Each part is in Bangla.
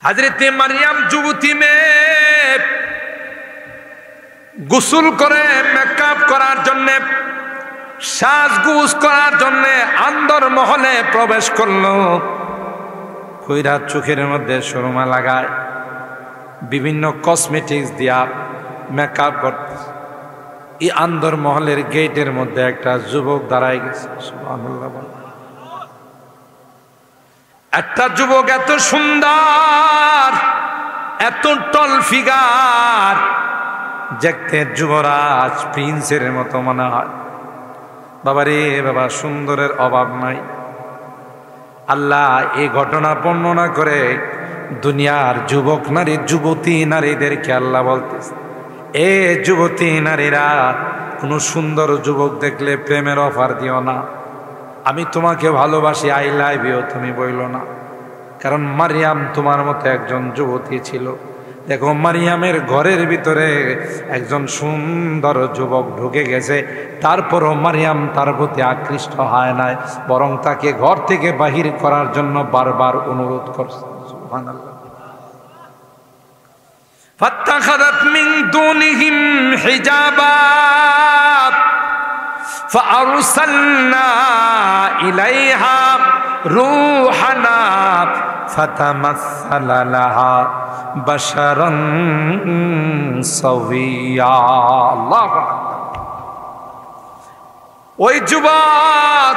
हजरत मरियम যুবতী মেয়ে গোসল করে মেকআপ করার জন্য সাজগোজ করার জন্য আন্দর মহলে প্রবেশ করলো। কইরা চোখের মধ্যে সুরমা লাগায় বিভিন্ন কসমেটিক্স দিয়া মেকআপ করতে এই আন্দর মহলের গেটের মধ্যে একটা যুবক দাঁড়ায় গেছে। সুবহানাল্লাহ। একটা যুবক এত সুন্দর, এত টল ফিগার, দেখতে যুবরাজ প্রিন্সের মতো মনে হয়। বাবারে বাবা, সুন্দরের অভাব নাই। আল্লাহ এই ঘটনা বর্ণনা করে দুনিয়ার যুবক নারী যুবতী নারীদেরকে আল্লাহ বলতেছে, এ যুবতী নারীরা, কোনো সুন্দর যুবক দেখলে প্রেমের অফার দিও না। আমি তোমাকে ভালোবাসি, আই লাভ ইউ তুমি বইল না। কারণ মারিয়াম তোমার মতো একজন যুবতী ছিল। দেখো মারিয়ামের ঘরের ভিতরে একজন সুন্দর যুবক ঢুকে গেছে, তারপরও মারিয়াম তার প্রতি আকৃষ্ট হয় নাই, বরং তাকে ঘর থেকে বাহির করার জন্য বারবার অনুরোধ করছে। সুবহানাল্লাহ। ফাত্তাখাযাত মিন দুনিহিম হিজাবা فأرسلنا إليها روحنا فتمثل لها بشرا سويا। الله ওই যুবক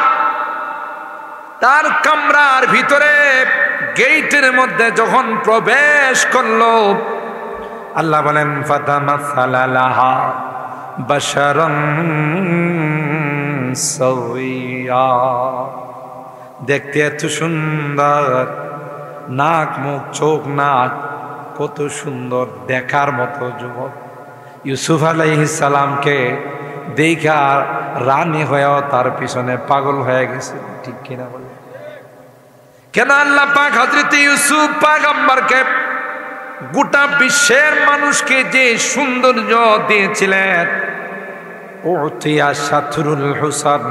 তার কামরার ভিতরে গেটের মধ্যে যখন প্রবেশ করলো, আল্লাহ বলেন ফাতামাসালা লাহা বাশারান সাওয়িয়া। দেখতে এত সুন্দর, নাক মুখ চোখ নাক কত সুন্দর, দেখার মতো যুবক। ইউসুফ আলাইহিস সালামকে দেখা রানী হয়েও তার পিছনে পাগল হয়ে গেছে, ঠিক কিনা বলে? কেন আল্লাহ পাক হযরত ইউসুফ পয়গম্বরকে গোটা বিশ্বের মানুষকে যে সৌন্দর্য দিয়েছিলেন, উতিয়া শাতরুল হুসান,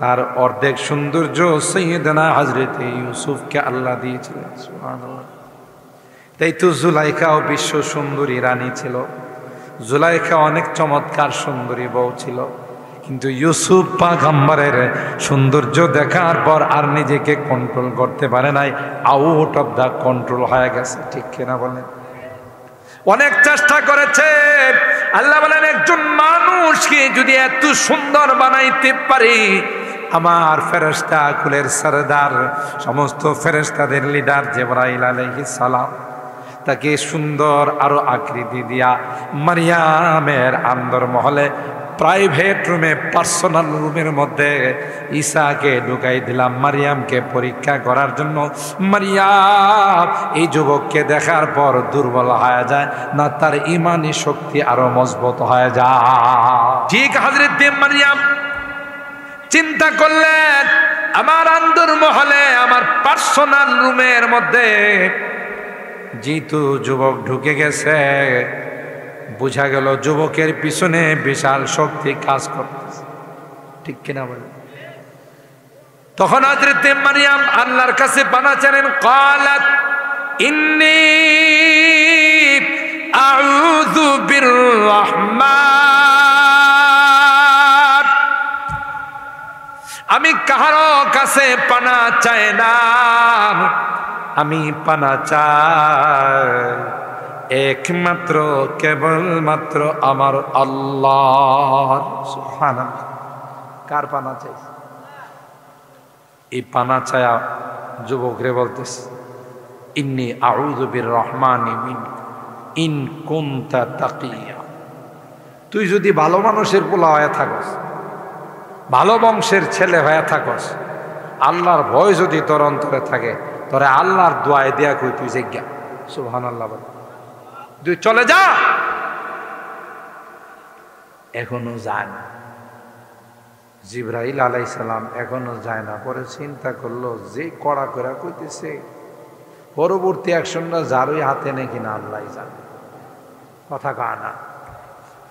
তার অর্ধেক সৌন্দর্য সাইয়েদনা হযরত ইউসুফকে আল্লাহ দিয়েছিলেন। সুবহানাল্লাহ। তাই তো জুলাইখাও বিশ্ব সুন্দরী রানী ছিল। জুলাইখা অনেক চমৎকার সুন্দরী বউ ছিল, কিন্তু ইউসুফ পয়গম্বরের সৌন্দর্য দেখার পর আর নিজেকে কন্ট্রোল করতে পারে নাই, আউট অফ দা কন্ট্রোল হয়ে গেছে, ঠিক কিনা বলেন? অনেক চেষ্টা করেছে। আল্লাহ বলেন, একজন মানুষকে যদি এত সুন্দর বানাইতে পারি, আমার ফেরেশতা কুলের সরদার, সমস্ত ফেরেশতাদের লিডার জিবরাইল আলাইহিস সালাম তাকে সুন্দর আরো আকৃতি দিয়া মারিয়ামের আন্দর মহলে প্রাইভেট রুমে, পার্সোনাল রুমের মধ্যে ঈসাকে ঢুকাই দিলাম মারিয়ামকে পরীক্ষা করার জন্য। মারিয়াম এই যুবককে দেখার পর দুর্বল হয়ে যায় না, তার ইমানি শক্তি আরো মজবুত হয়ে যায়। ঠিক হযরত মারিয়াম চিন্তা করলেন, আমার আন্দর মহলে, আমার পার্সোনাল রুমের মধ্যে যেহেতু যুবক ঢুকে গেছে, বুঝা গেল যুবকের পিছনে বিশাল শক্তি কাজ করতেছে, ঠিক কিনা বলে? তখন হযরত মারিয়াম আল্লাহর কাছে পানা চাইলেন। ক্বালাত ইন্নী আউযু বিররহমান, আমি কাহারো কাছে পানা চাই না, আমি পানা চাই একমাত্র কেবলমাত্র আমার আল্লাহ। সুবহানাল্লাহ। কার পানা চাই? এই পানা চায়া যুবকরে বলতেছে, ইন্নী আউযু বিররহমানি মিনকা ইন কুনতা তাকিয়া। তুই যদি ভালো মানুষের পোলা হয়ে থাকস, ভালো বংশের ছেলে হয়ে থাকস, আল্লাহর ভয় যদি তোর অন্তরে থাকে, তোরে আল্লাহর দোয়ায় দেয়া কই তুই জিজ্ঞা। সুবহানাল্লাহ। তুই চলে যা। এখনো যায় না, জিবরাইল আলাইহিস সালাম এখনো যায় না। পরে চিন্তা করলো, যে কড়া করে কইতেছে, পরবর্তী অ্যাকশনটা যারই হাতে নাকি না আল্লাহ জানে, কথা কয় না।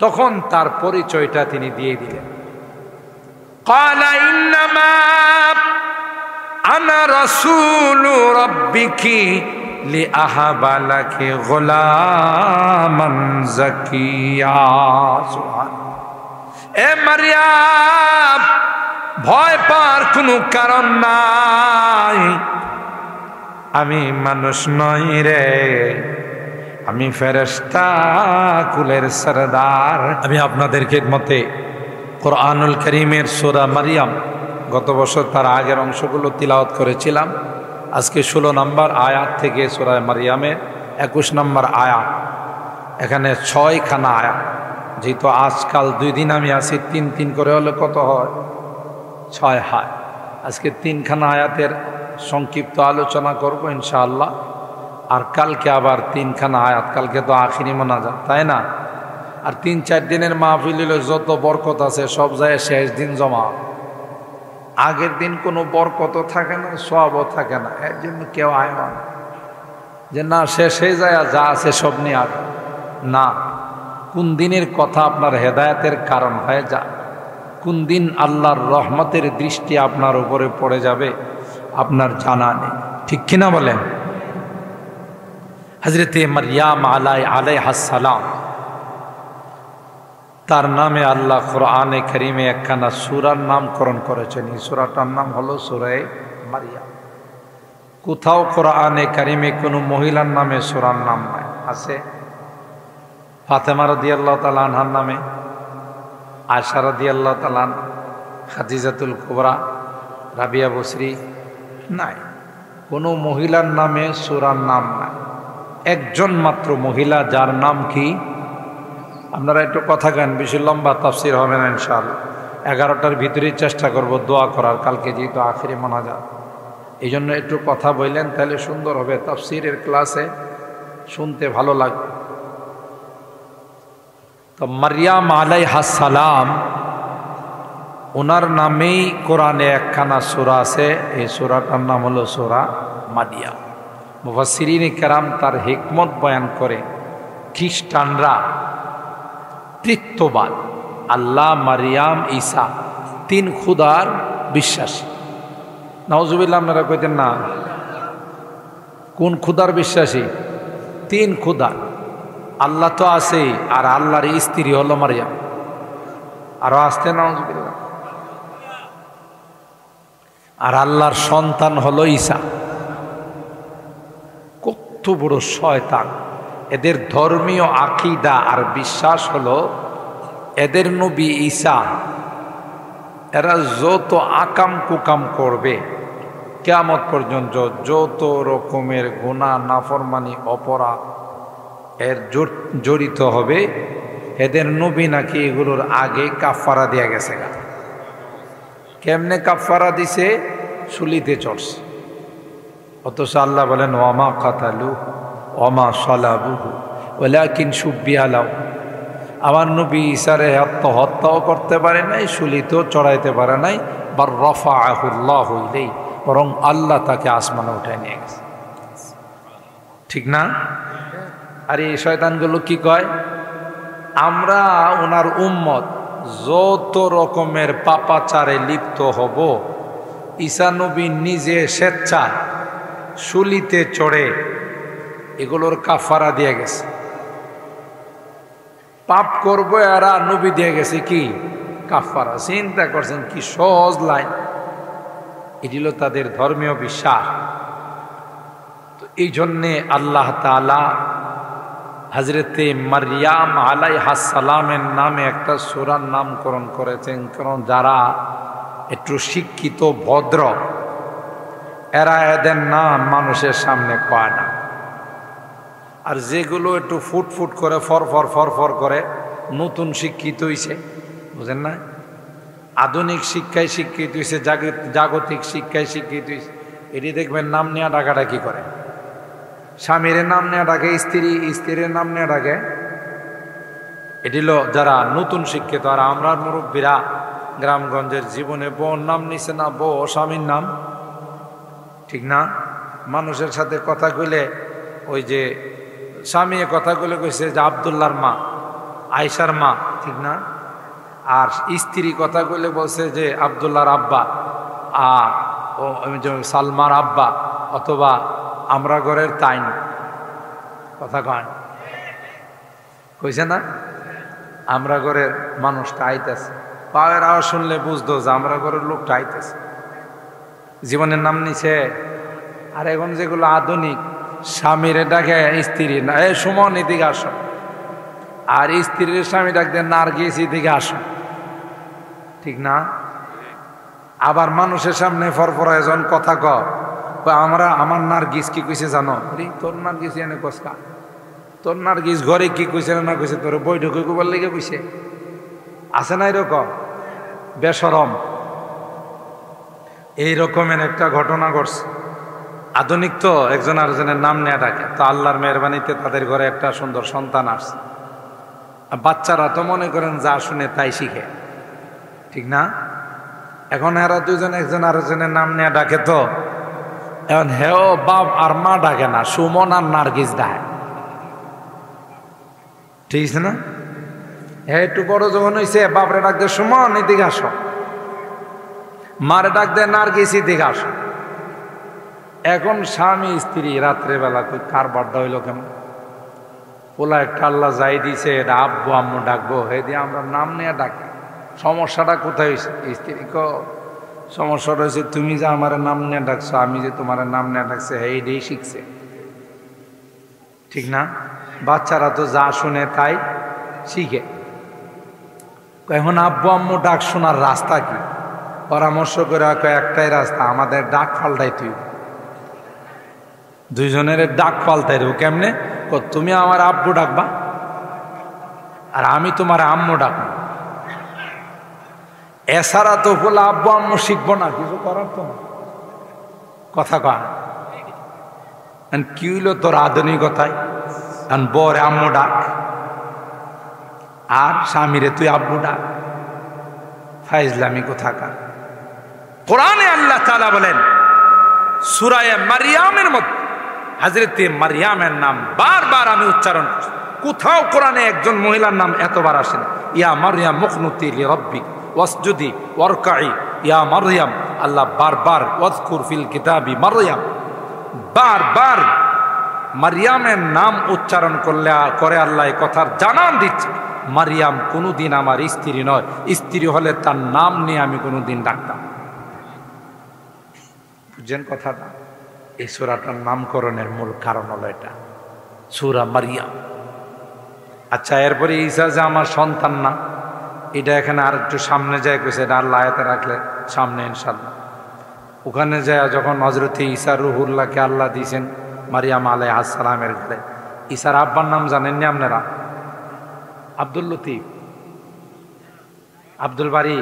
তখন তার পরিচয়টা তিনি দিয়ে দিলেন। ক্বালা ইন্নামা আনা রাসূলু রাব্বিকি লিআহাবালাকি গুলামান যাকিয়া। সুবহানাল্লাহ। এ মারিয়াম, ভয় পাওয়ার কোনো কারণ নাই। আমি মানুষ নই রে, আমি ফেরেশতা কুলের সরদার। আমি আপনাদের খিদমতে কোরআনুল কারীমের সূরা মারিয়াম গত বছর তার আগের অংশগুলো তিলাওয়াত করেছিলাম। আজকে 16 নম্বর আয়াত থেকে সূরা মারিয়ামের 21 নম্বর আয়াত। এখানে 6খানা আয়াত। যেহেতু আজকাল 2 দিন আমি আছি, 3 করে হলে কত হয়? 6 হয়। আজকে 3খানা আয়াতের সংক্ষিপ্ত আলোচনা করব ইনশাআল্লাহ। আর কালকে আবার 3খানা আয়াত। কালকে তো আখিরি মোনাজাত, তাই না? আর 3-4 দিনের মাহফিল হলে যত বরকত আছে সব যায় শেষ দিন জমা। আগের দিন কোনো বরকত থাকে না, সওয়াবও থাকে না। এর জন্য কেউ আয় না যে না শেষ হয়ে যায় যা আছে সব নিয়ে আর না। কোন দিনের কথা আপনার হেদায়েতের কারণ হয়ে যায়, কোন দিন আল্লাহর রহমতের দৃষ্টি আপনার উপরে পড়ে যাবে আপনার জানা নেই। ঠিক কিনা বলেন? হযরতে মারইয়াম আলাইহাস সালাম, তার নামে আল্লাহ কোরআনে কারীমে একখানা সূরার নামকরণ করেছেন। এই সূরাটার নাম হলো সূরা মারইয়াম। কোথাও কোরআনে কারীমে কোনো মহিলার নামে সূরার নাম নাই। আছে? ফাতেমা রাদিয়াল্লাহু তাআলা আনহার নামে, আয়েশা রাদিয়াল্লাহু তাআলা, খাদিজাতুল কুবরা, রাবিয়া বসরি নাই। কোনো মহিলার নামে সূরার নাম নাই। একজন মাত্র মহিলা, যার নাম কি? আপনারা একটু কথা কেন, বেশি লম্বা তাফসীর হবে না ইনশাআল্লাহ। 11টার ভিতরেই চেষ্টা করব দোয়া করার, কালকে যেহেতু আখিরি মোনাজাত। এই জন্য একটু কথা বললেন তাহলে সুন্দর হবে, তাফসীরের ক্লাসে শুনতে ভালো লাগবে। তো মারইয়াম আলাইহাস সালাম, ওনার নামেই কোরআনে একখানা সূরা আছে। এই সূরাটার নাম হলো সূরা মারইয়াম। মুফাসসিরিনে কেরাম তার হিকমত বয়ান করে, খ্রিস্টানরা তৃত্ববাদ, আল্লাহ, মারিয়াম, ঈসা 3 খুদার বিশ্বাসী। নাউজুবিল্লাহ, আপনারা কইতেন না? কোন খুদার বিশ্বাসী? 3 খুদা। আল্লাহ তো আছেই, আর আল্লাহর স্ত্রী হলো মারিয়াম। আরো আসতে নাউজুবিল্লাহ। আর আল্লাহর সন্তান হলো ঈসা। কত বড় শয়তান! এদের ধর্মীয় আকীদা আর বিশ্বাস হলো এদের নবী ঈসা, এরা যত আকাম কুকাম করবে কিয়ামত পর্যন্ত, যত রকমের গুনাহ, নাফরমানি, অপরাধ এর জড়িত হবে, এদের নবী নাকি এগুলোর আগে কাফারা দেয়া গেছে। কেমনে কাফারা দিছে? শুলিতে চড়ছে। অথচ আল্লাহ বলেন ওয়ামা কাতালু ওয়ামা সালাবুহু ওয়ালাকিন শুব্বিহা লাহু। আমার নবী ঈসারে হত্যাও করতে পারে নাই, শুলিতেও চড়াইতে পারে নাই, বার রাফাআহু আল্লাহু ইলাইহি, বরং আল্লাহ তাকে আসমানে উঠায় নিয়ে গেছে। ঠিক না? আর এই শয়তানগুলো কি কয়? আমরা ওনার উম্মত যত রকমের পাপাচারে লিপ্ত হব, ঈসা নবী নিজে স্বেচ্ছায় শুলিতে চড়ে এগুলোর কাফারা দিয়ে গেছে। পাপ করবো এরা, নবী দিয়ে গেছে কি? কাফারা। চিন্তা করছেন কি সহজ লাইন? এটি হলো তাদের ধর্মীয় বিশ্বাস। তো এই জন্যে আল্লাহ তাআলা হযরতে মারইয়াম আলাইহাস সালামের নামে একটা সূরার নামকরণ করেছেন। কারণ যারা একটু শিক্ষিত, ভদ্র, এরা এদের নাম মানুষের সামনে কয় না। আর যেগুলো একটু ফুটফুট করে, ফরফর করে, নতুন শিক্ষিত হইছে, বুঝেন না? আধুনিক শিক্ষায় শিক্ষিত হইছে, জাগতিক শিক্ষায় শিক্ষিত হইছে, এটি দেখবেন নাম নেওয়া ডাকাডাকি করে। স্বামীর নাম নেওয়া ডাকে স্ত্রী, স্ত্রীর নাম নেওয়া ডাকে। এটি হলো যারা নতুন শিক্ষিত। আর আমরা মুরব্বীরা গ্রামগঞ্জের জীবনে বউর নাম নিছে না, বউ স্বামীর নাম। ঠিক না? মানুষের সাথে কথা কইলে ওই যে স্বামী কথা কইলে কইছে যে আব্দুল্লাহর মা, আয়েশার মা, ঠিক না? আর স্ত্রী কথা কইলে বলছে যে আব্দুল্লাহর আব্বা, আর সালমার আব্বা, অথবা আমরা ঘরের তাই না, কথা কয় কইছে না, আমরা ঘরের মানুষটা আইতেছে, পায়ের আওয়াজ শুনলে বুঝতো যে আমরা ঘরের লোকটা আইতেছে, জীবনের নাম নিছে। আর এখন যেগুলো আধুনিক, স্বামীর ডাকে স্ত্রী না, এ সুমন এদিকে আসো, আর স্ত্রীর স্বামী ডাক দেন নার্গিস এদিকে আসো, ঠিক না? আবার মানুষের সামনে ফরফরা এজন কথা কয়, আমরা আমার নার্গিস কি কইছে জানো? তোর নার্গিস এনে কসকা, তোর নার্গিস ঘরে কি কইছে না কইছে, তোর বৈঠকে কবার লেগে কইছে, আছে না এরকম বেশরম? এই রকমের একটা ঘটনা ঘটছে। আধুনিক তো একজন আরেকজনের নাম নেয়া ডাকে, তো আল্লাহর মেহরবানিতে তাদের ঘরে একটা সুন্দর সন্তান আসছে। বাচ্চারা তো মনে করেন যা শুনে তাই শিখে, ঠিক না? এখন এরা দুজন একজন আরেকজনের নাম নেয়া ডাকে, তো এখন হেও বাপ আর মা ডাকে না, সুমন আর নার্গিস ডাকে, ঠিক আছে না? হ্যাঁ, একটু বড় যখন হয়েছে বাপরে ডাক দে সুমন এদিকে আসো, মারে ডাক দে নার্গিস এদিকে আসো। এখন স্বামী স্ত্রী রাত্রেবেলা তুই কার বাড্ডা হইল কেমন? পোলা একটা আল্লাহ যাই দিছে, এটা আব্বু আম্মু ডাকবো, হে দিয়ে আমরা নাম নিয়ে ডাকি। সমস্যাটা কোথায় হয়েছে? স্ত্রী সমস্যাটা হয়েছে তুমি যে আমার নাম নিয়ে ডাকছো, আমি যে তোমার নাম নিয়ে ডাকছে, হে এটাই শিখছে, ঠিক না? বাচ্চারা তো যা শুনে তাই শিখে। এখন আব্বু আম্মু ডাক শোনার রাস্তা কি? পরামর্শ করে একটাই রাস্তা, আমাদের ডাক পাল্টাই তুই, দুইজনের ডাক পাল্টাই দেবো। কেমনে? তুমি আমার আব্বু ডাকবা আর আমি তোমার আম্মু ডাকবো, এছাড়া তো বলে আব্বু আম্মু শিখবো না, কিছু করার তো না, কথা কয় কি হইল তোর আধুনিকতায়? বরে আম্মু ডাক আর স্বামীরে তুই আব্বু ডাক, ফাইজলামি কোথাকার। কোরআনে আল্লাহ তাআলা বলেন সূরা মারইয়ামের মধ্যে হযরতে মারইয়ামের নাম বারবার আমি উচ্চারণ করছি, কোথাও কোরআনে একজন মহিলার নাম এতবার আসে না। ইয়া মারইয়াম মুকনুতি লিরাব্বিক ওয়াসজুদি ওয়ারকাই ইয়া মারইয়াম, আল্লাহ বারবার ওয়াজকুর ফিল কিতাবি মারইয়াম, বারবার মারইয়ামের নাম উচ্চারণ করে আল্লাহ এই কথার জানান দিচ্ছে, মারইয়াম কোনোদিন আমার স্ত্রী নয়, স্ত্রী হলে তার নাম নিয়ে আমি কোনোদিন ডাকতাম। বুঝছেন কথাটা? এই সূরাটার নামকরণের মূল কারণ হলো এটা, সূরা মারইয়াম। আচ্ছা, এরপরে ঈসা যে আমার সন্তান না, এটা এখানে আর একটু সামনে যায় কইছে, এটা আল্লাহ আয়াতে রাখলে সামনে ইনশাআল্লাহ। ওখানে যায় যখন হযরত ঈসা রুহুল্লাহকে আল্লাহ দিয়েছেন মারইয়াম আলাইহিস সালামের ঘরে, ঈসার আব্বার নাম জানেননি আপনারা? আব্দুল লতিফ, আব্দুল বারি,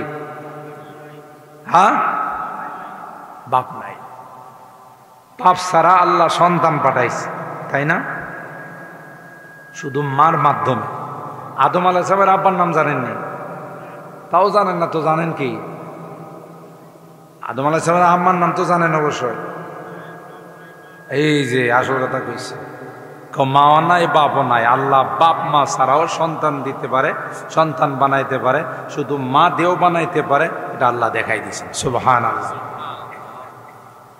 হ্যাঁ? বাপ নাই, বাপ ছাড়া আল্লাহ সন্তান পাঠাইছে, তাই না? শুধু মার মাধ্যমে। আদম আলাইহিস সালামের আব্বার নাম জানেননি? তাও জানেন না তো জানেন কি? আদম আলাইহিস সালামের আম্মার নাম তো জানেন অবশ্যই। এই যে আসল কথা কইছে, মাও নাই বাপও নাই, আল্লাহ বাপ মা ছাড়াও সন্তান দিতে পারে, সন্তান বানাইতে পারে, শুধু মা দিয়েও বানাইতে পারে, এটা আল্লাহ দেখাই দিয়েছেন। সুবহানাল্লাহ।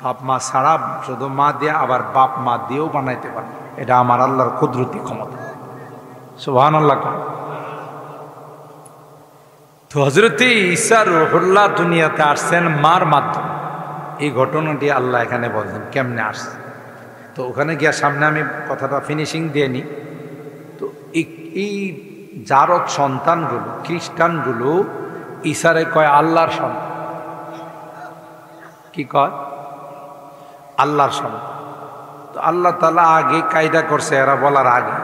বাপ মা ছাড়া শুধু মা দিয়ে, আবার বাপ মা দিয়েও বানাইতে পারে, এটা আমার আল্লাহর কুদরতি ক্ষমতা। সুবহানাল্লাহ। তো হযরত ঈসা রূহুল্লাহ দুনিয়াতে আসছেন মার মাধ্যমে, এই ঘটনাটি আল্লাহ এখানে বলছেন কেমনে আসছে। তো ওখানে গিয়া সামনে আমি কথাটা ফিনিশিং দিয়ে নিই। তো এই জারদ সন্তানগুলো, খ্রিস্টানগুলো ঈসারে কয় আল্লাহর সন্তান। কি কয়? আল্লাহর সন্তান। তো আল্লাহ তাআলা আগে কায়দা করছে, এরা বলার আগে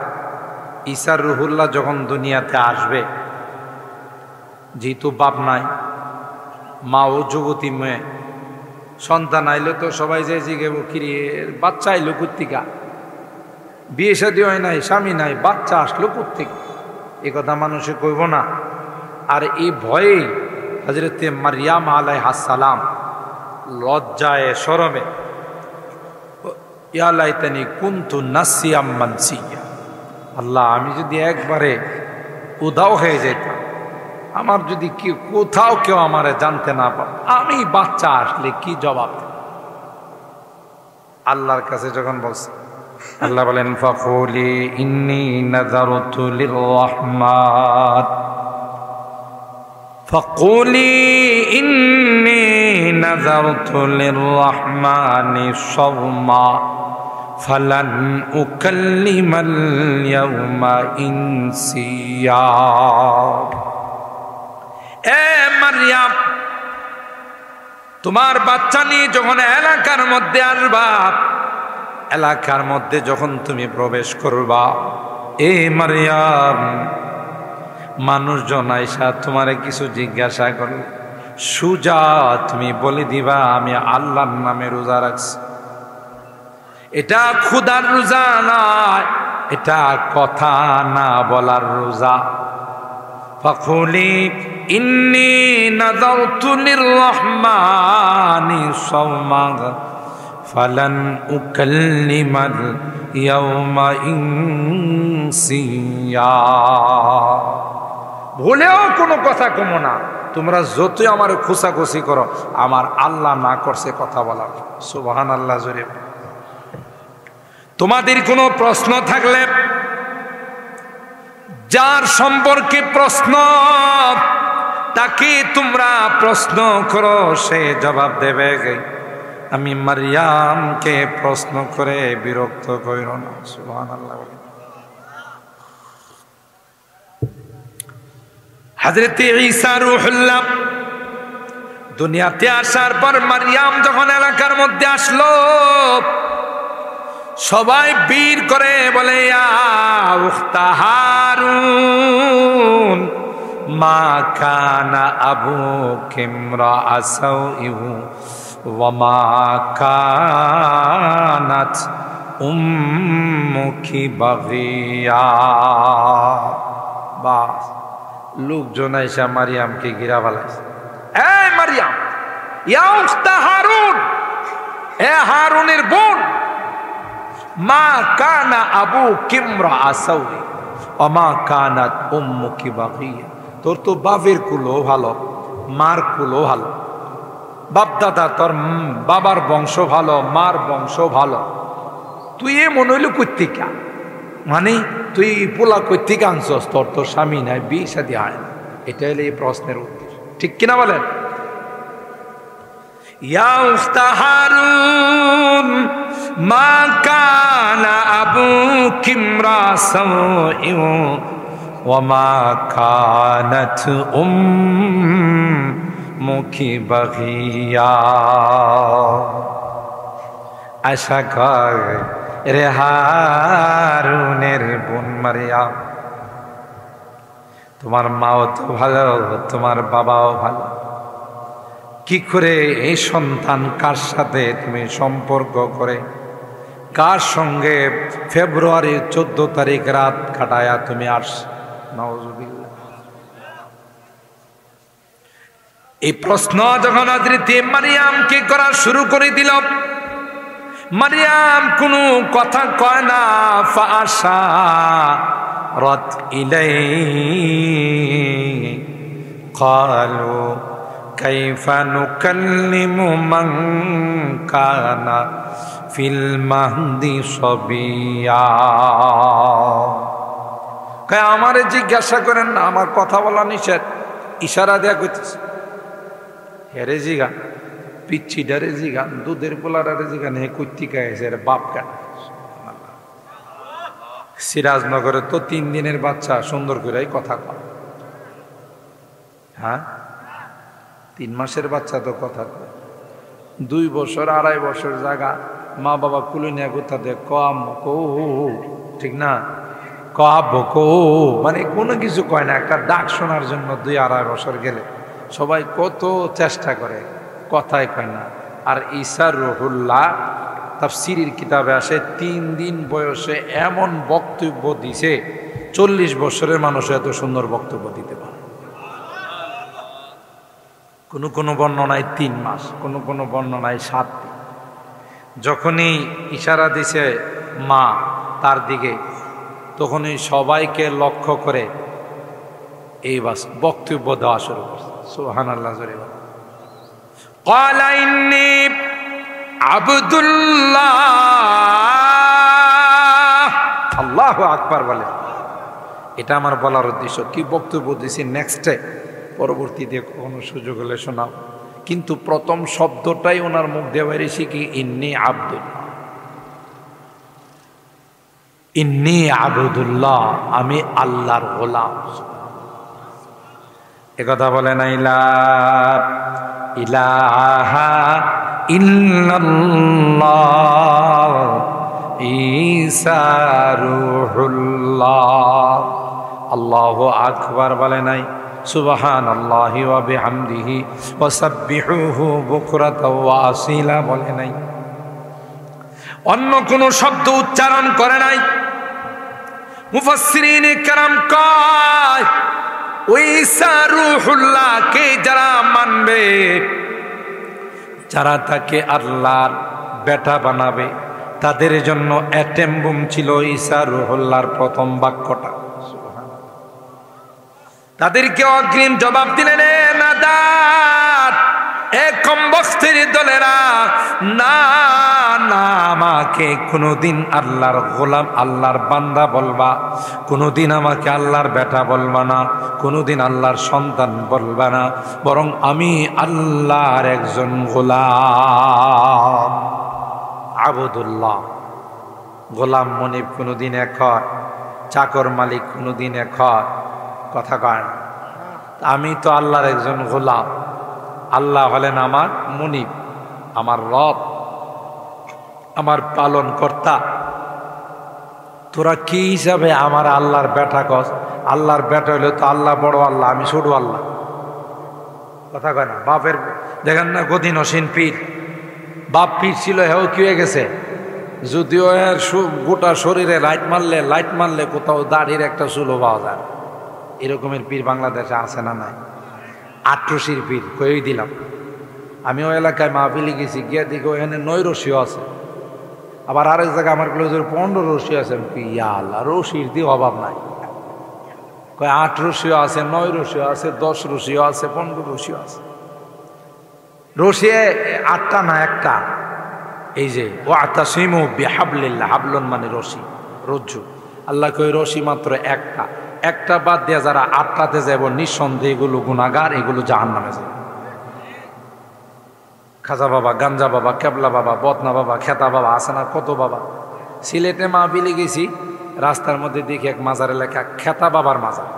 ঈসা রূহুল্লাহ যখন দুনিয়াতে আসবে, যেহেতু বাপ নাই, মা ও যুবতী মেয়ে, সন্তান আইলে তো সবাই যে জিগে কিরে বাচ্চা আইলো কোত্থেকে, বিয়ে শাদী হয় নাই, স্বামী নাই, বাচ্চা আসলো কোত্থেকে, এ কথা মানুষে কইব না। আর এই ভয়ে হযরতে মারইয়াম আলাইহিস সালাম লজ্জায় শরমে ইয়া লাইতানি কুনতু নাসিয়াম মানসিয়া, আল্লাহ আমি যদি একবারে উধাও হয়ে যেতাম, আমার যদি কোথাও কেউ আমারে জানতে না পারে, আমি বাচ্চা আসলে কি জবাব দেব? আল্লাহর কাছে যখন বলছে, আল্লাহ বলেন ফাকুলি ইন্নী নাযারতু লিররহমান, ফাকুলি ইন্নী নাযারতু লিররহমানি সাওমা ফালান উকাল্লিমাল ইয়াওমা ইনসিয়া। এ মারইয়াম, তোমার বাচ্চা নিয়ে যখন এলাকার মধ্যে আসবা, এলাকার মধ্যে যখন তুমি প্রবেশ করবা, এ মারইয়াম, মানুষজন আইসা তোমারে কিছু জিজ্ঞাসা করলে সুজা তুমি বলে দিবা আমি আল্লাহর নামে রোজা রাখছি। এটা ক্ষুধার রোজা নয়, এটা কথা না বলার রোজা। ফাকুলি ইন্নী নাযারতু লিররহমানি সাওমা ফালান উকাল্লিমাল ইয়াওমা ইনসিয়া। ভুলেও কোনো কথা কমো না, তোমরা যতই আমার খুশাখুশি করো, আমার আল্লাহ না করছে কথা বলার। সুবহানাল্লাহ জোরে। তোমাদের কোনো প্রশ্ন থাকলে, যার সম্পর্কে প্রশ্ন তাকে তোমরা প্রশ্ন করো, সে জবাব দেবে। আমি মারইয়ামকে প্রশ্ন করে বিরক্ত করিও না। সুবহানাল্লাহ। হযরত ঈসা রূহুল্লাহ দুনিয়াতে আসার পর মারইয়াম যখন এলাকার মধ্যে আসলো, সবাই বীর করে বলে ইয়া উখতা হারুন মা কানা আবুকি ইমরাআ সাওইন ওয়া মা কানাত উম্মুকি বাগিয়া। বাস, লোকজন আইসা মারইয়ামকে ঘিরা ফেলাইছে। এই মারইয়াম, ইয়া উখতা হারুন, এ হারুনের বোন, মা কানা আবুকি ইমরাআ সাওইন ওয়া মা কানাত উম্মুকি বাগিয়া। তোর তো বাপের কুলো ভালো, মার কুলো ভালো, বাপ দাদা তোর বাবার বংশ ভালো, মার বংশ ভালো, তুই এ মনে হইল কর্তিকা, মানে তুই পোলা কর্তিকা আনছস, তোর তো স্বামী নাই, বিয়ে শাদী হয় না। এটা হলো এই প্রশ্নের উত্তর, ঠিক কিনা বলেন? ইয়া উখতা হারুন মা কানা আবুকি ইমরাআ সাওইন ওয়া মা কানাত উম্মুকি বাগিয়া। আশা কর রে হারুনের বোন মারইয়াম, তোমার মাও তো ভালো, তোমার বাবাও ভালো, কি করে এই সন্তান কার সাথে তুমি সম্পর্ক করে, কার সঙ্গে ফেব্রুয়ারির 14 তারিখ রাত কাটায়া তুমি আস? নাউজুবিল্লাহ। এই প্রশ্ন যখন হযরত মারইয়ামকে করা শুরু করে দিল, মারইয়াম কোনো কথা কয় না। ফাআশারাত ইলাইহি ক্বালু কাইফা নুকাল্লিমু মান কানা ফিল মাহদি সাবিয়া। কয় আমারে জিজ্ঞাসা করেন না, আমার কথা বলা নিষেধ। ইশারা দেয়া কইতেছে, হেরে জিগা, পিচ্ছিটারে জিগা, দুধের পোলারে জিগা, নে কর্তিকা এসে বাপ কাটা। সিরাজনগরে তো 3 দিনের বাচ্চা সুন্দর করে কথা কয়। হ্যাঁ, 3 মাসের বাচ্চা তো কথা কয়। 2 বছর 2.5 বছর জায়গা মা বাবা কুলে নিয়ে কোথা দেয় কম কো, ঠিক না? কব কো মানে কোনো কিছু কয় না। একটা ডাক শোনার জন্য 2-2.5 বছর গেলে সবাই কত চেষ্টা করে, কথাই কয় না। আর ঈসা রুহুল্লাহ তাফসীরের কিতাবে আসে 3 দিন বয়সে এমন বক্তব্য দিছে, 40 বছরের মানুষ এত সুন্দর বক্তব্য দিতে পারে। কোনো বর্ণনায় 3 মাস, কোনো বর্ণনায় 7 দিন। যখনই ইশারা দিছে মা তার দিকে, তখনই সবাইকে লক্ষ্য করে এই বাস বক্তব্য দেওয়া শুরু করছে। সুবহানাল্লাহ জোরে বলেন। ক্বালা ইন্নী আব্দুল্লাহ। আল্লাহু আকবার বলে। এটা আমার বলার উদ্দেশ্য। কি বক্তব্য দিয়েছি নেক্সটে, পরবর্তীতে কোনো সুযোগ হলে শোনাও। কিন্তু প্রথম শব্দটাই ওনার মুখ দিয়ে বেরিয়েছে কি, ইন্নী আব্দুল্লাহ, ইন্নী আব্দুল্লাহ, আমি আল্লাহর গোলাম। একথা বলে না, ইলাহা ইল্লাল্লাহ ঈসা রূহুল্লাহ। আল্লাহু আকবার বলে নাই, সুবহানাল্লাহি ওয়া বিহামদিহি ওয়া সাব্বিহুহু বুকরাতাও ওয়া আসীলা বলে নাই, অন্য কোন শব্দ উচ্চারণ করে নাই। মুফাসসিরিনে কেরাম কয়, ওই ঈসা রূহুল্লাহকে যারা মানবে, যারা তাকে আল্লাহর বেটা বানাবে, তাদের জন্য অ্যাটেম বুম ছিল ঈসা রূহুল্লাহর প্রথম বাক্যটা। তাদেরকে অগ্রিম জবাব দিলেন, নাদাত, এ কমবখতের দলেরা, না না, আমাকে কোনোদিন আল্লাহর গোলাম, আল্লাহর বান্দা বলবা, কোনোদিন আমাকে আল্লাহর বেটা বলবা না, কোনোদিন আল্লাহর সন্তান বলবা না, বরং আমি আল্লাহর একজন গোলাম। আবুদুল্লাহ, গোলাম মনিব কোনোদিন এক হয়, চাকর মালিক কোনোদিন এক হয়, কথা কয় না। আমি তো আল্লাহর একজন গোলাম, আল্লাহ হলেন আমার মনিব, আমার রব, আমার পালন কর্তা। তোরা কি হিসাবে আমার আল্লাহর বেটা কস? আল্লাহর বেটা হইলে তো আল্লাহ বড় আল্লাহ, আমি ছোট আল্লাহ, কথা কয় না। বাপের দেখেন না গদিন হোসেন পীর, বাপ পীর ছিল, হেও কি হয়ে গেছে, যদিও এর গোটা শরীরে লাইট মারলে কোথাও দাড়ির একটা চুলো পাওয়া যায়। এরকমের পীর বাংলাদেশে আছে না নাই? আট্রসির পীর কয়েই দিলাম। আমি ওই এলাকায় মাহফিলে গেছি, গিয়ে দেখি এখানে 9 রশিও আছে, আবার আরেক জায়গায় আমার ক্লোজের 15 রশি আছে। ইয়া আল্লাহ, রশির দিয়ে অভাব নাই। কয় 8 রশিও আছে, 9 রশিও আছে, 10 রশিও আছে, 15 রশিও আছে। রশি 8টা না, একটা। এই যে ওয়াতাসিমু বিহাবলিল্লাহ, হাবলুন মানে রশি, রজ্জু। আল্লাহ কই রশি মাত্র একটা, একটা বাদ দিয়ে যারা 8টাতে যাব, নিঃসন্দেহে এগুলো গুনাহগার, এগুলো জাহান্নামে যাবে। খাজা বাবা, গাঞ্জা বাবা, কেবলা বাবা, বদনা বাবা, খেতা বাবা, আছে না কত বাবা। সিলেটে মাহফিলে গেছি, রাস্তার মধ্যে দেখি এক মাজারে লেখা খেতা বাবার মাজার।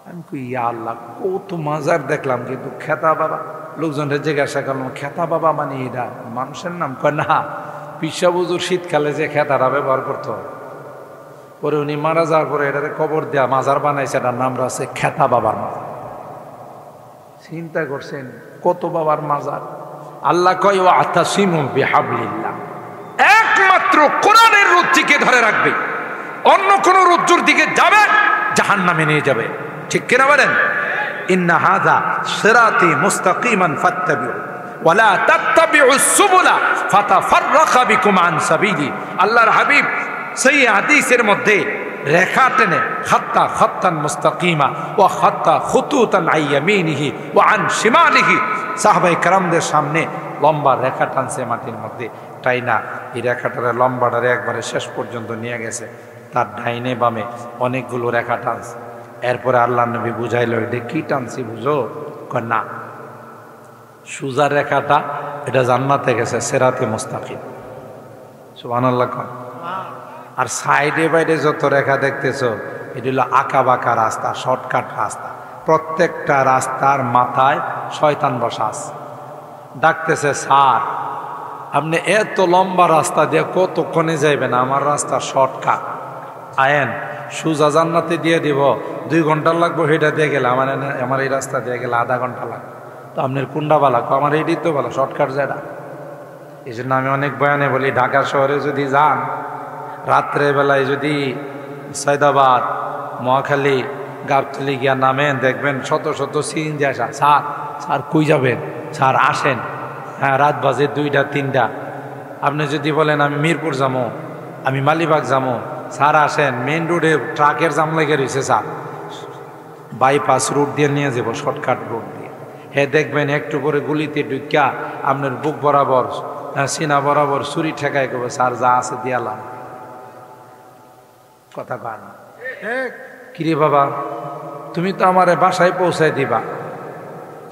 আমি কই ইয়া আল্লাহ, কত মাজার দেখলাম, কিন্তু খেতা বাবা। লোকজনের জিজ্ঞাসা করলাম, খেতা বাবা মানে এটা মানুষের নাম? কয় না, পিসা বুজুর শীতকালে যে খেতাটা ব্যবহার করতো, পরে উনি মারা যাওয়ার পরে এটাতে কবর দেয়া মাজার বানাইছে, এটার নাম আছে খেতা বাবার মাজার। চিন্তা করছেন কত বাবার মাজার। আল্লাহ কয় ওয়াতাসিমু বিহাবলিল্লাহ, একমাত্র কোরআনের রজ্জুকে ধরে রাখবে, অন্য কোন রজ্জুর দিকে যাবে জাহান্নামে নিয়ে যাবে। ঠিক কিনা বলেন? ইন্না হাযা সিরাতি মুস্তাকিমান ফাত্তাবিউ ওয়ালা তাত্তাবিউস সুবুলা ফাতাফাররাকা বিকুম আন সাবিলি। আল্লাহর হাবিব সেই হাদিসের মধ্যে রেখা টেনে খাত্তা খাত্তান মুস্তাকিমা ওয়া খাত্তা খুতুতান আন ইয়ামিনিহি ওয়া আন শিমালিহি, সাহাবায়ে কেরামদের সামনে লম্বা রেখা টানছে মাটির মধ্যে, তাই না এই রেখাটারে লম্বাটারে একবারে শেষ পর্যন্ত নিয়ে গেছে, তার ডাইনে বামে অনেকগুলো রেখা টানছে। এরপরে আল্লাহ নবী বুঝাইল, এটা কি টানছি বুঝো? কয় না, সুজা রেখাটা এটা জান্নাতে গেছে, সিরাতে মুস্তাকিম। সুবহানাল্লাহ। কয় আর সাইডে বাইডে যত রেখা দেখতেছো, এটা হলো আঁকা বাঁকা রাস্তা, শর্টকাট রাস্তা। প্রত্যেকটা রাস্তার মাথায় শয়তান বসা আছে, ডাকতেছে, স্যার আপনি এত লম্বা রাস্তা দিয়ে কতক্ষণে যাইবেন? আমার রাস্তা শর্টকাট, আয়েন সুজা জান্নাতে দিয়ে দিব, 2 ঘন্টা লাগবে সেটা দিয়ে গেলে, আমার এই রাস্তা দিয়ে গেলে আধা ঘন্টা লাগবে। তো আপনার কোনটা ভালো? আমার এইটাই তো ভালো, শর্টকাট যেটা। এই জন্য আমি অনেক বয়ানে বলি, ঢাকা শহরে যদি যান, রাত্রে বেলায় যদি সৈয়দাবাদ, মহাখালী, গাবতলী গিয়া নামেন, দেখবেন শত শত সিএনজি আসা। স্যার স্যার কই যাবেন? স্যার আসেন। হ্যাঁ, রাত বাজে 2টা 3টা। আপনি যদি বলেন আমি মিরপুর যাবো, আমি মালিবাগ যাবো, স্যার আসেন, মেইন রোডে ট্রাকের জাম লেগে রয়েছে, স্যার বাইপাস রুট দিয়ে নিয়ে যাবো, শর্টকাট রুট দিয়ে। হে দেখবেন একটু করে গুলিতে ঢুকিয়া আপনার বুক বরাবর সিনা বরাবর ছুরি ঠেকায় করবে, স্যার যা আছে দিয়ালাম। কথা কয় না? কিরে বাবা, তুমি তো আমার বাসায় পৌঁছায় দিবা,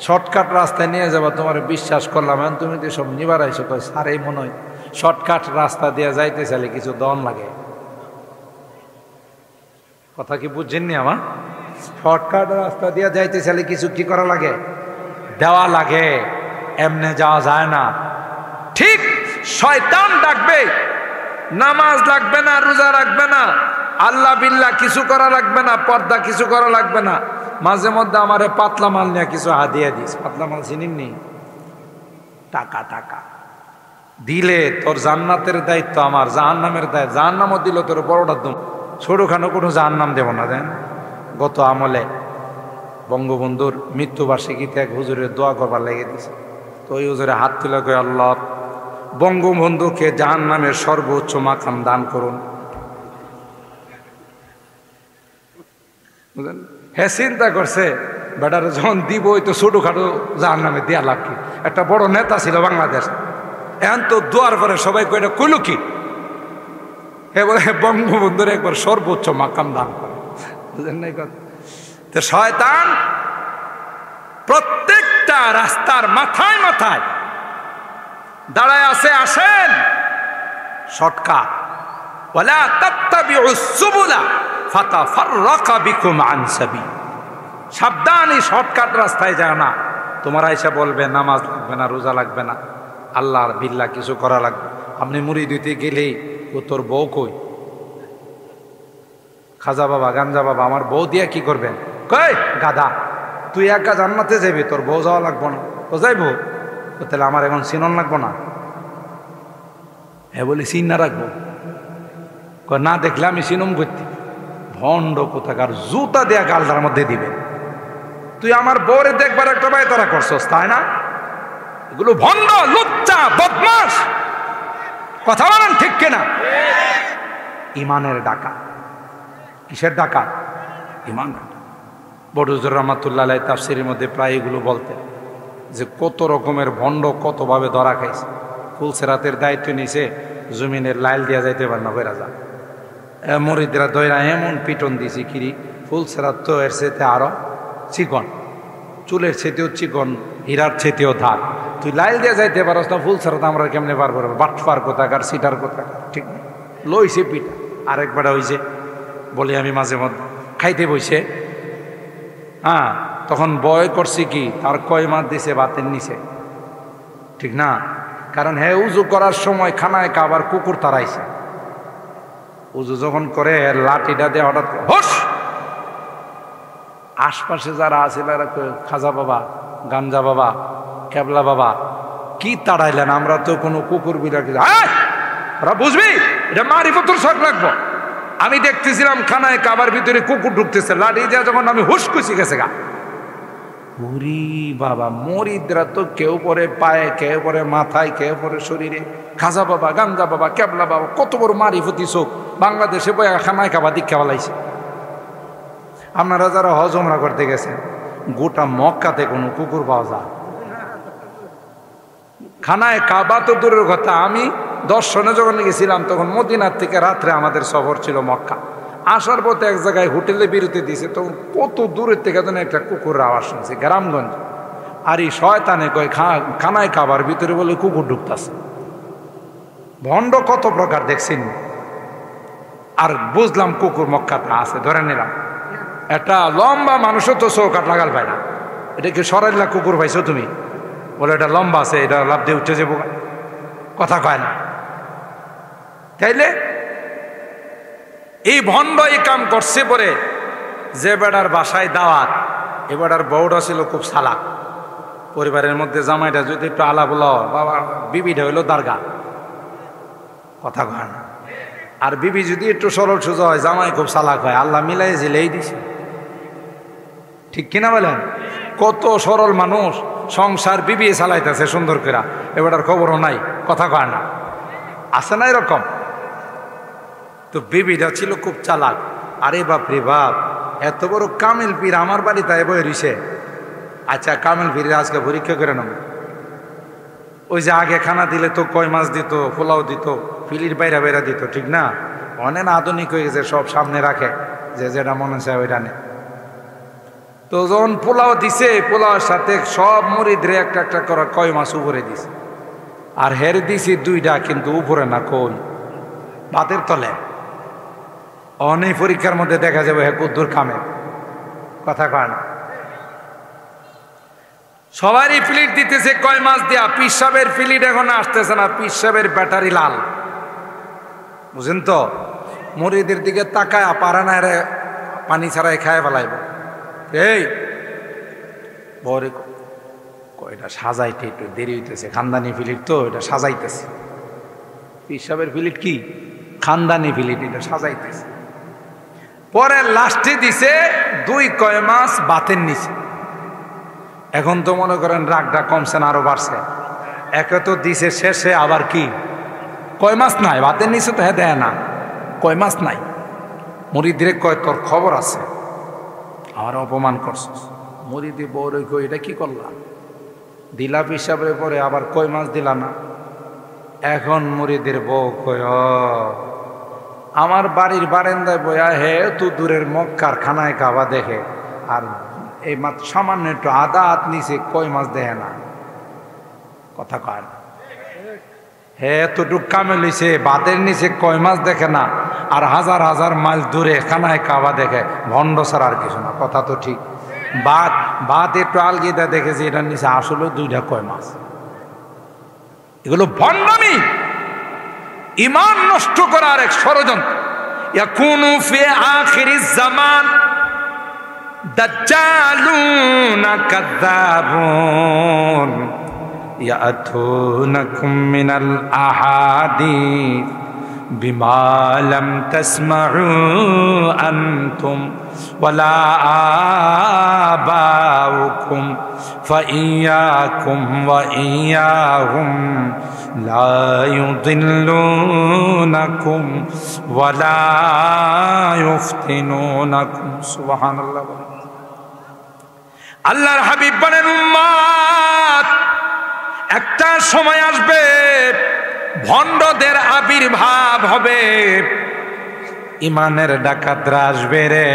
শর্টকাট রাস্তায় নিয়ে যাবা, তোমার বিশ্বাস করলাম, এখন তুমি তো সব নিবার আইসো। কয় স্যার এই মনে হয় শর্টকাট রাস্তা দিয়ে যাইতে চাইলে কিছু দন লাগে। কথা কি বুঝছেননি আমার? শর্টকাট রাস্তা দিয়ে যাইতে চাইলে কিছু কি করা লাগে? দেওয়া লাগে, এমনে যাওয়া যায় না। ঠিক শয়তান ডাকবে, নামাজ লাগবে না, রোজা রাখবে না, আল্লাহ বিল্লাহ কিছু করা লাগবে না, পর্দা কিছু করা লাগবে না। মাঝে মধ্যে আমারে পাতলা মাল নিয়ে কিছু হাদিয়া দিস। পাতলা মাল চিনিনি? টাকা টাকা দিলে তোর জান্নাতের দায়িত্ব আমার, জাহান্নামের দায়িত্ব। জাহান্নামও দিল তোর বড়টা দম, ছোটখানো কোনো জাহান্নাম দেব না। দেন গত আমলে বঙ্গবন্ধুর মৃত্যুবার্ষিকীতে এক হুজুরের দোয়া করবার লেগে দিছে। তো ওই হুজুরে হাত তুলে কই, আল্লাহ বঙ্গবন্ধুকে জাহান্নামের সর্বোচ্চ মাকাম দান করুন। বুঝলেন? হ্যাঁ, চিন্তা করছে বেটারে যখন দিব ওই তো ছোটখাটো জাহান্নামে দেয়া লাভ কি? একটা বড় নেতা ছিল বাংলাদেশ, এখন তো দোয়ার পরে সবাই কইটা কইল কি? বলে বঙ্গবন্ধুর একবার সর্বোচ্চ মাকাম দান করে। বুঝলেন না কথা? তো শয়তান প্রত্যেকটা রাস্তার মাথায় মাথায় দাঁড়ায় আছে। আসেন শর্টকাট, ওয়ালা তাত্তাবিউস সুবুলা ফাতাফাররাকা বিকুম আন সাবিল। সাবধান, এই শর্টকাট রাস্তায় যায় না। তোমার আইসা বলবে নামাজ লাগবে না, রোজা লাগবে না, আল্লাহর বিল্লাহ কিছু করা লাগবে। আপনি মুড়ি দিতে গেলেই ও তোর বউ কই? খাজা বাবা, গাঞ্জা বাবা, আমার বউ দিয়া কি করবেন? কই গাধা, তুই একা জান্নাতে যাবি, তোর বউ যাওয়া লাগবো না। ও যাইবো, তাহলে আমার এখন চিনন লাগবো না? হ্যাঁ বলি চিন না রাখবো। না দেখলে আমি চিনুম করতে। ভণ্ড কোথাকার, জুতা দেয়া গালটার মধ্যে দিবে। তুই আমার বউরে দেখবার একটা ভাই তারা করছস, তাই না? এগুলো ভণ্ড, লুচ্চা, বদমাস। কথা বলেন ঠিক কিনা? ইমানের ডাকা। কিসের ডাকা? ইমান। বড় হুজুর রহমাতুল্লাহ আলাইহি তাফসীরের মধ্যে প্রায় এগুলো বলতেন যে কত রকমের ভণ্ড কতভাবে ধরা খাইছে। ফুলসেরাতের দায়িত্ব নিছে, জমিনের লাইল দিয়া যাইতে পার না, বেড়া যা। মরিদরা দইরা এমন পিটন দিছি, কিরি ফুলসেরাত তো এর চেতে আরো চিকন, চুলের চেতেও চিকন, হীরার চেতেও ধার। তুই লাইল দিয়ে যাইতে পারস না, ফুলসেরাত আমরা কেমনে পারবো? বাটফার কোথাকার, সিটার কোথাকার, ঠিক না? লইছে পিঠা। আরেকবার হয়েছে, বলি আমি মাঝে মধ্যে খাইতে বইছে, হ্যাঁ, তখন বয় করছি কি, তার কয় মাছ দিছে বাতের নিচে, ঠিক না? কারণ হ্যাঁ, উজু করার সময় খানায় কাবার কুকুর তাড়াইছে। উজু যখন করে লাঠিটা দিয়ে হঠাৎ হোস, আশপাশে যারা আছে তারা খাজা বাবা, গাঞ্জা বাবা, কেবলা বাবা, কি তাড়াইলেন? আমরা তো কোনো কুকুর বিড়াল, ওরা বুঝবি এটা মারিফতের শখ লাগবো। আমি দেখতেছিলাম খানায় কাবার ভিতরে কুকুর ঢুকতেছে, লাঠি দিয়ে যখন আমি হুশ খুশি গেছে গা। উরি বাবা, মরিদরা তো কেউ পরে পায়ে, কেউ পরে মাথায়, কেউ পরে শরীরে। খাজা বাবা, গাঞ্জা বাবা, কেবলা বাবা, কত বড় মারিফতি চোখ, বাংলাদেশে বয়ে খানায় কাবা দীক্ষা বালাইছে। আপনারা যারা হজ উমরা করতে গেছেন, গোটা মক্কাতে কোনো কুকুর পাওয়া যায়? খানায় কাবা তো দূরের কথা, আমি দর্শনে যখন গেছিলাম তখন মদিনার থেকে রাত্রে আমাদের সফর ছিল মক্কা। আসার পথে এক জায়গায় হোটেলে বিরতি দিয়েছে, তখন কত দূরের থেকে যেন একটা কুকুরের আওয়াজ শুনছে, গ্রামগঞ্জ। আর এই শয়তানে কয় খানায় কাবার ভিতরে বলে কুকুর ঢুকতেছে। ভণ্ড কত প্রকার দেখছেন। আর বুঝলাম কুকুর মক্কাতে আছে, ধরে নিলাম। একটা লম্বা মানুষও তো চৌকাট লাগাল পায় না, এটা কি সরাইলা কুকুর পাইছো তুমি? বলে এটা লম্বা আছে, এটা লাভ দিয়ে উঠে যাবো, কথা কয় না। তাইলে এই ভণ্ড এই কাম করছে পরে, যে বেটার বাসায় দাওয়াত, এ বেটার বউটা ছিল খুব সালাক। পরিবারের মধ্যে জামাইটা যদি একটু আলা বলো, বাবা বিবিটা হইলো দারগা, কথা কয় না। আর বিবি যদি একটু সরল সোজা হয়, জামাই খুব সালাক হয়, আল্লাহ মিলাই জিলেই দিছে, ঠিক কিনা বলেন? কত সরল মানুষ সংসার বিবি চালাইতেছে সুন্দর করে, এবারটার খবরও নাই, কথা কয় না, আছে না এরকম? তো বিবিটা ছিল খুব চালাক। আরে বাপ রে বাপ, এত বড় কামিল পীর আমার বাড়িতে বয়ে রইছে, আচ্ছা কামেল ফিরে আজকে পরীক্ষা করে নেব। ওই যে আগে খানা দিলে তো কই মাছ দিত, পোলাও দিত, ফিলির বাইরা বাইরা দিত, ঠিক না? অনেক আধুনিক হয়ে গেছে, সব সামনে রাখে, যে যেটা মনে চায় ওইটা নে। তো যখন পোলাও দিছে, পোলাওর সাথে সব মুরিদরে একটা একটা করে কই মাছ উপরে দিছে, আর হের দিছি দুইটা, কিন্তু উপরে না, কই ভাতের তলে। অনেক পরীক্ষার মধ্যে দেখা যাবে হ্যাঁ কুদ্দুর খামে, কথা কয় না। সবারই প্লেট দিতেছে কয় মাছ দিয়া, পিসাবের প্লেট এখন আসতেছে না, পিসাবের ব্যাটারি লাল, বুঝেন তো? মুরিদের দিকে তাকায় পারে না, রে পানি ছাড়াই খায় ফেলাইব। এই বরে এটা সাজাইতে একটু দেরি হইতেছে, খানদানি ফিলিট তো, এটা সাজাইতেছে। পিসাবের ফিলিট কি খানদানি ফিলিট, এটা সাজাইতেছে। পরে লাস্টে দিছে 2 কয় মাছ বাতের নিচে। এখন তো মনে করেন রাগটা কমছে না, আরো বাড়ছে। একে তো দিছে শেষে আবার কি কয় মাছ নাই ভাতের নিচে, তো হ্যাঁ দেয় না, কয় মাছ নাই। মুরিদিরে কয় তোর খবর আছে, আমার অপমান করছিস। মুরিদি বউরে কই এটা কি করলাম, দিলা পিসাবের পরে আবার কয় মাছ দিলা না। এখন মুরিদের বউ কয় আমার বাড়ির বারান্দায় বয়া হে তো দূরের মক্কার খানায় খাওয়া দেখে, আর এই মাত্র সামান্য একটু আদা হাত নিচে কই মাছ দেখে না, কথা কয় না। হে এতটুক কামে লইছে, বাতের নিচে কই মাছ দেখে না, আর হাজার হাজার মাইল দূরে খানায় খাওয়া দেখে, ভণ্ড ছাড়া আর কিছু না, কথা তো ঠিক। বাত একটু আলগিদা দেখেছে, এটার নিচে আসলে 2টা কই মাছ। এগুলো ভণ্ডামি, ইমান নষ্ট করার এক ষড়যন্ত্র। ইয়াকুনু ফি আখিরিজ জামান দাজ্জালুন কাযাবুন ইয়াতুনাকুম মিনাল আহাদিস বিমা লাম তাসমাউ আনতুম ওয়ালা আবাউকুম ফাইয়াকুম ওয়া ইয়াহুম লা ইউদিল্লুনাকুম ওয়ালা ইফতিনুনাকুম। সুবহানাল্লাহ। আল্লাহর হাবিব বলেন উম্মত, একটা সময় আসবে ভণ্ডদের আবির্ভাব হবে, ইমানের ডাকাতরা আসবে রে,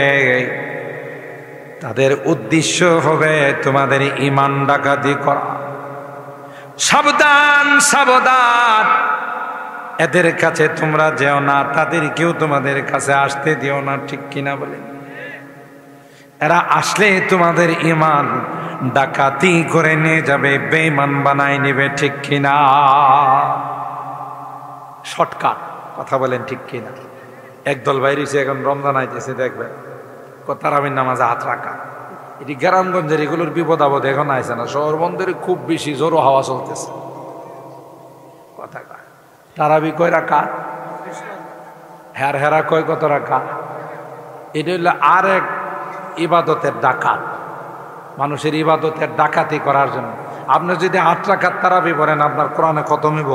তাদের উদ্দেশ্য হবে তোমাদের ইমান ডাকাতি করা। সাবধান সাবধান, এদের কাছে তোমরা যেও না, তাদেরকেও তোমাদের কাছে আসতে দিও না, ঠিক কিনা বলেন? এরা আসলে তোমাদের ইমান ডাকাতি করে নিয়ে যাবে, বেঈমান বানায় নেবে, ঠিক কিনা? শর্টকাট কথা বলেন, ঠিক কিনা? একদল বাইরে এখন রমজান আইতেছে, দেখবেন তারাবির নামাজে হাত রাখা। এটি গ্রামগঞ্জের এগুলোর বিপদ আপদ এখন আইছে না, শহর বন্দরে খুব বেশি জোরো হাওয়া চলতেছে, কথা কয়। তারাবি কয় রাখা, হেরা কয় কত রাখা। এটা হইলো আরেক ইবাদতের ডাকাত, মানুষের ইবাদতের ডাকাতি করার জন্য। আপনি যদি 8 রাকাত তারাবি পড়েন, আপনার কোরআনে খতম হইব।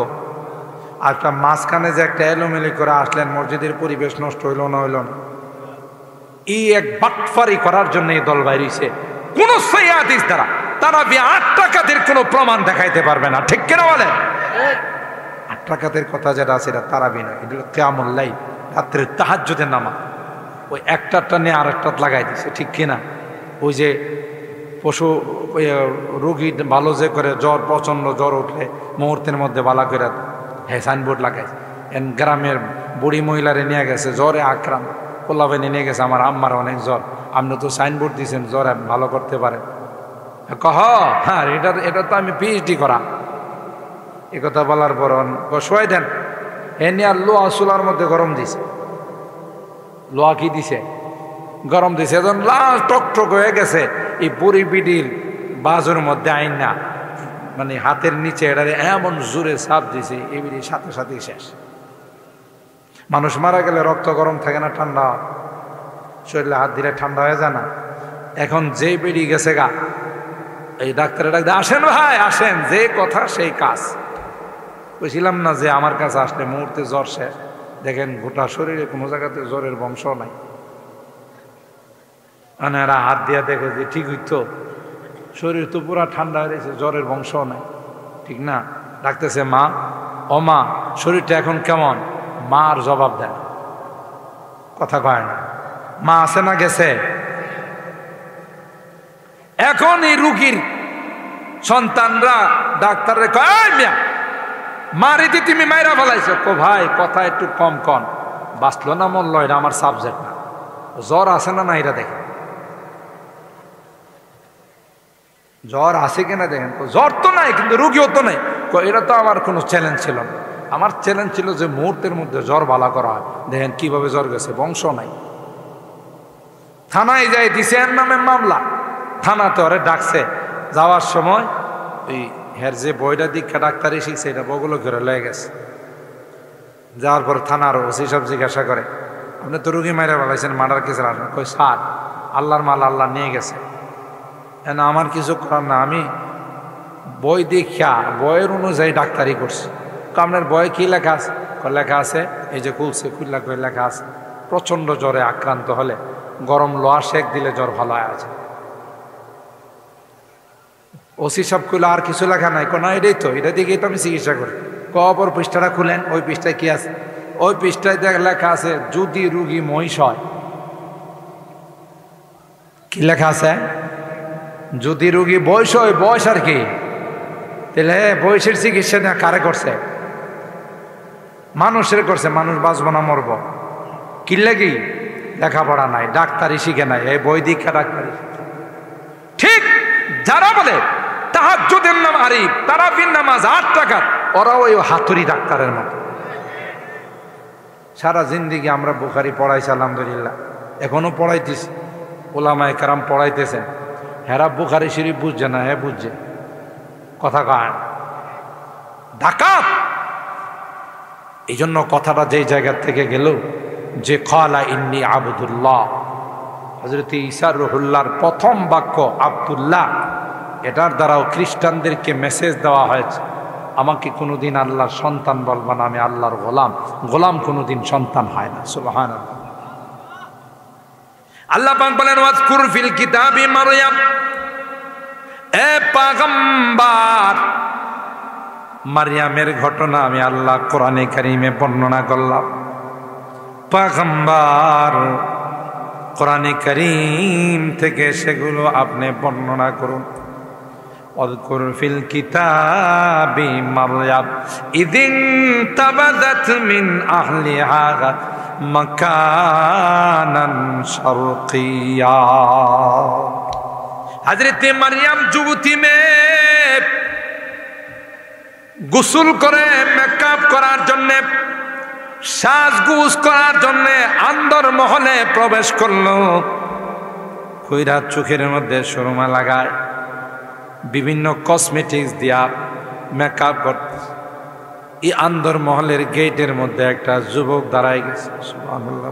আর মাঝখানে যে একটা এলোমেলি করে আসলেন, মসজিদের পরিবেশ নষ্ট হইল না, হইল না। এই এক বাটফারি করার জন্য এই দল বাইরেছে। কোন সহিহ হাদিস দ্বারা তারাবি 8 রাকাতের কোনো প্রমাণ দেখাইতে পারবে না, ঠিক কিনা বলেন? 8 রাকাতের কথা যেটা আছে, এটা তারাবি না, এটা হলো কিয়ামুল লাইল, রাত্রের তাহাজ্জুদের নামাজ। ওই একটা নিয়ে আরেকটা লাগাই দিছে, ঠিক কিনা? ওই যে পশু রোগী ভালো যে করে, জ্বর প্রচন্ড জ্বর উঠলে মুহূর্তের মধ্যে বালা করে হ্যাঁ সাইনবোর্ড লাগাইছে। গ্রামের বুড়ি মহিলারে নিয়ে গেছে, জ্বরে আক্রান্ত, পোলাবেনে নিয়ে গেছে, আমার আম্মার অনেক জ্বর, আপনি তো সাইনবোর্ড দিয়েছেন জ্বর ভালো করতে পারেন। কহ হ্যাঁ, এটা তো আমি পিএইচডি করা। এ কথা বলার পর শোয়াই দেন, হে নিয়ে আর লোহা চুলার মধ্যে গরম দিছে। লোহা কি দিছে? গরম দিছে। এখন লাল টকটক হয়ে গেছে। এই বুড়ি বিডির বাজুর মধ্যে আইন না, মানে হাতের নিচে এটারে এমন জোরে চাপ দিছে, এই বিড়ির সাথে সাথেই শেষ। মানুষ মারা গেলে রক্ত গরম থাকে না, ঠান্ডা শরীরে হাত দিলে ঠান্ডা হয়ে যায় না? এখন যে বেরিয়ে গেছে গা, এই ডাক্তারের ডাক্তার, আসেন ভাই আসেন, যে কথা সেই কাজ। বলছিলাম না যে আমার কাছে আসলে মুহূর্তে জ্বর শেষ। দেখেন গোটা শরীরে কোনো জায়গাতে জ্বরের বংশ নাই। মানে এরা হাত দিয়া দেখে যে ঠিক হইতো, শরীর তো পুরা ঠান্ডা হয়ে গেছে, জ্বরের বংশও নাই, ঠিক না? ডাকতেছে মা, ও মা, শরীরটা এখন কেমন? মা আর জবাব দেয়, কথা কয় না। মা আছে না গেছে? এখন এই রুগীর সন্তানরা ডাক্তারের কয়, মিয়া মারিতে তুমি মাইরা ফেলাইছো। কো ভাই কথা একটু কম কন, বাঁচলো না মরলো এটা আমার সাবজেক্ট না, জ্বর আছে না না এটা দেখেন, জ্বর আছে কিনা দেখেন। জ্বর তো নাই কিন্তু রুগীও তো নাই। এটা তো আমার কোনো চ্যালেঞ্জ ছিল না, আমার চ্যালেঞ্জ ছিল যে মুহূর্তের মধ্যে জ্বর ভালো করা হয়। দেখেন কিভাবে জ্বর গেছে, বংশ নাই। থানায় যাই দিছে এর নামে মামলা, থানাতে ওরে ডাকছে। যাওয়ার সময় ওই হের যে বইটা দীক্ষা ডাক্তারই শিখছে এটা বগুলো করে লয়ে গেছে। যাওয়ার পর থানার ওসি সব জিজ্ঞাসা করে, আপনি তো রুগী মাইরা বলাইছেন, মার্ডার কেসের আসেন? কই স্যার আল্লাহর মাল আল্লাহ নিয়ে গেছে, না আমার কিছু করার না, আমি বই দীক্ষা বইয়ের অনুযায়ী ডাক্তারি করছি। আপনার বইয়ে কি লেখা আছে? লেখা আছে এই যে খুলছে, খুললা করে লেখা আছে প্রচণ্ড জ্বরে আক্রান্ত হলে গরম লোহা শেক দিলে জ্বর ভালো হয়ে আছে। ওসি সব খুলে আর কিছু লেখা নাই? না এটাই তো, এটা দিকেই তো আমি চিকিৎসা করি। অপর পৃষ্ঠাটা খুলেন, ওই পৃষ্ঠায় কি আছে? ওই পৃষ্ঠায় লেখা আছে যদি রুগী মহিষ হয়। কি লেখা আছে? যদি রুগী বয়স হয়, বয়স আর কি, তাহলে বয়সের চিকিৎসা না কারে করছে? মানুষের করছে। মানুষ বাঁচবো না মরব, কি লাগি? লেখাপড়া নাই, ডাক্তারি শিখে নাই, এই বই দীক্ষা ডাক্তারি। ঠিক যারা বলে তাহাজ্জুদের নামাজ, তারাবির নামাজ 8 রাকাত, ওরা ওই হাতুড়ি ডাক্তারের মতো। সারা জিন্দিগি আমরা বুখারি পড়াইছি আলহামদুলিল্লাহ, এখনো পড়াইতেছি, ওলামায়ে কেরাম পড়াইতেছেন। হেরা বুখারি শরীফ বুঝছে না, হ্যাঁ বুঝছে, কথা কয় ডাকাত। এই জন্য কথাটা যেই জায়গা থেকে গেল যে ক্বালা ইন্নী আবদুল্লাহ, হযরত ঈসা রুহুল্লাহর প্রথম বাক্য আব্দুল্লাহ, এটার দ্বারাও খ্রিস্টানদেরকে মেসেজ দেওয়া হয়েছে, আমাকে কোনোদিন আল্লাহর সন্তান বলবা না, আমি আল্লাহর গোলাম। গোলাম কোনোদিন সন্তান হয় না। সুবহানাল্লাহ। আল্লাহ পাক বলেন ওয়াজকুর ফিল কিতাবি মারইয়াম, এ পয়গম্বর, মারইয়ামের ঘটনা আমি আল্লাহ কোরআনে কারীমে বর্ণনা করলাম। পয়গম্বর কোরআনে কারীম থেকে সেগুলো আপনি বর্ণনা করুন। ওয়াজকুর ফিল কিতাবি মারইয়াম ইদিন তাবাযাত মিন আহলিহা মাকানান শারকিয়া। হযরত মারইয়াম যুবতী মেয়ে গোসল করে মেকআপ করার জন্য, সাজগুজ করার জন্য আন্দর মহলে প্রবেশ করলো। কইরা চোখের মধ্যে সুরমা লাগায়, বিভিন্ন কসমেটিক্স দিয়া মেকআপ করতে। এই আন্দর মহলের গেটের মধ্যে একটা যুবক দাঁড়ায় গেছে। সুবহানাল্লাহ।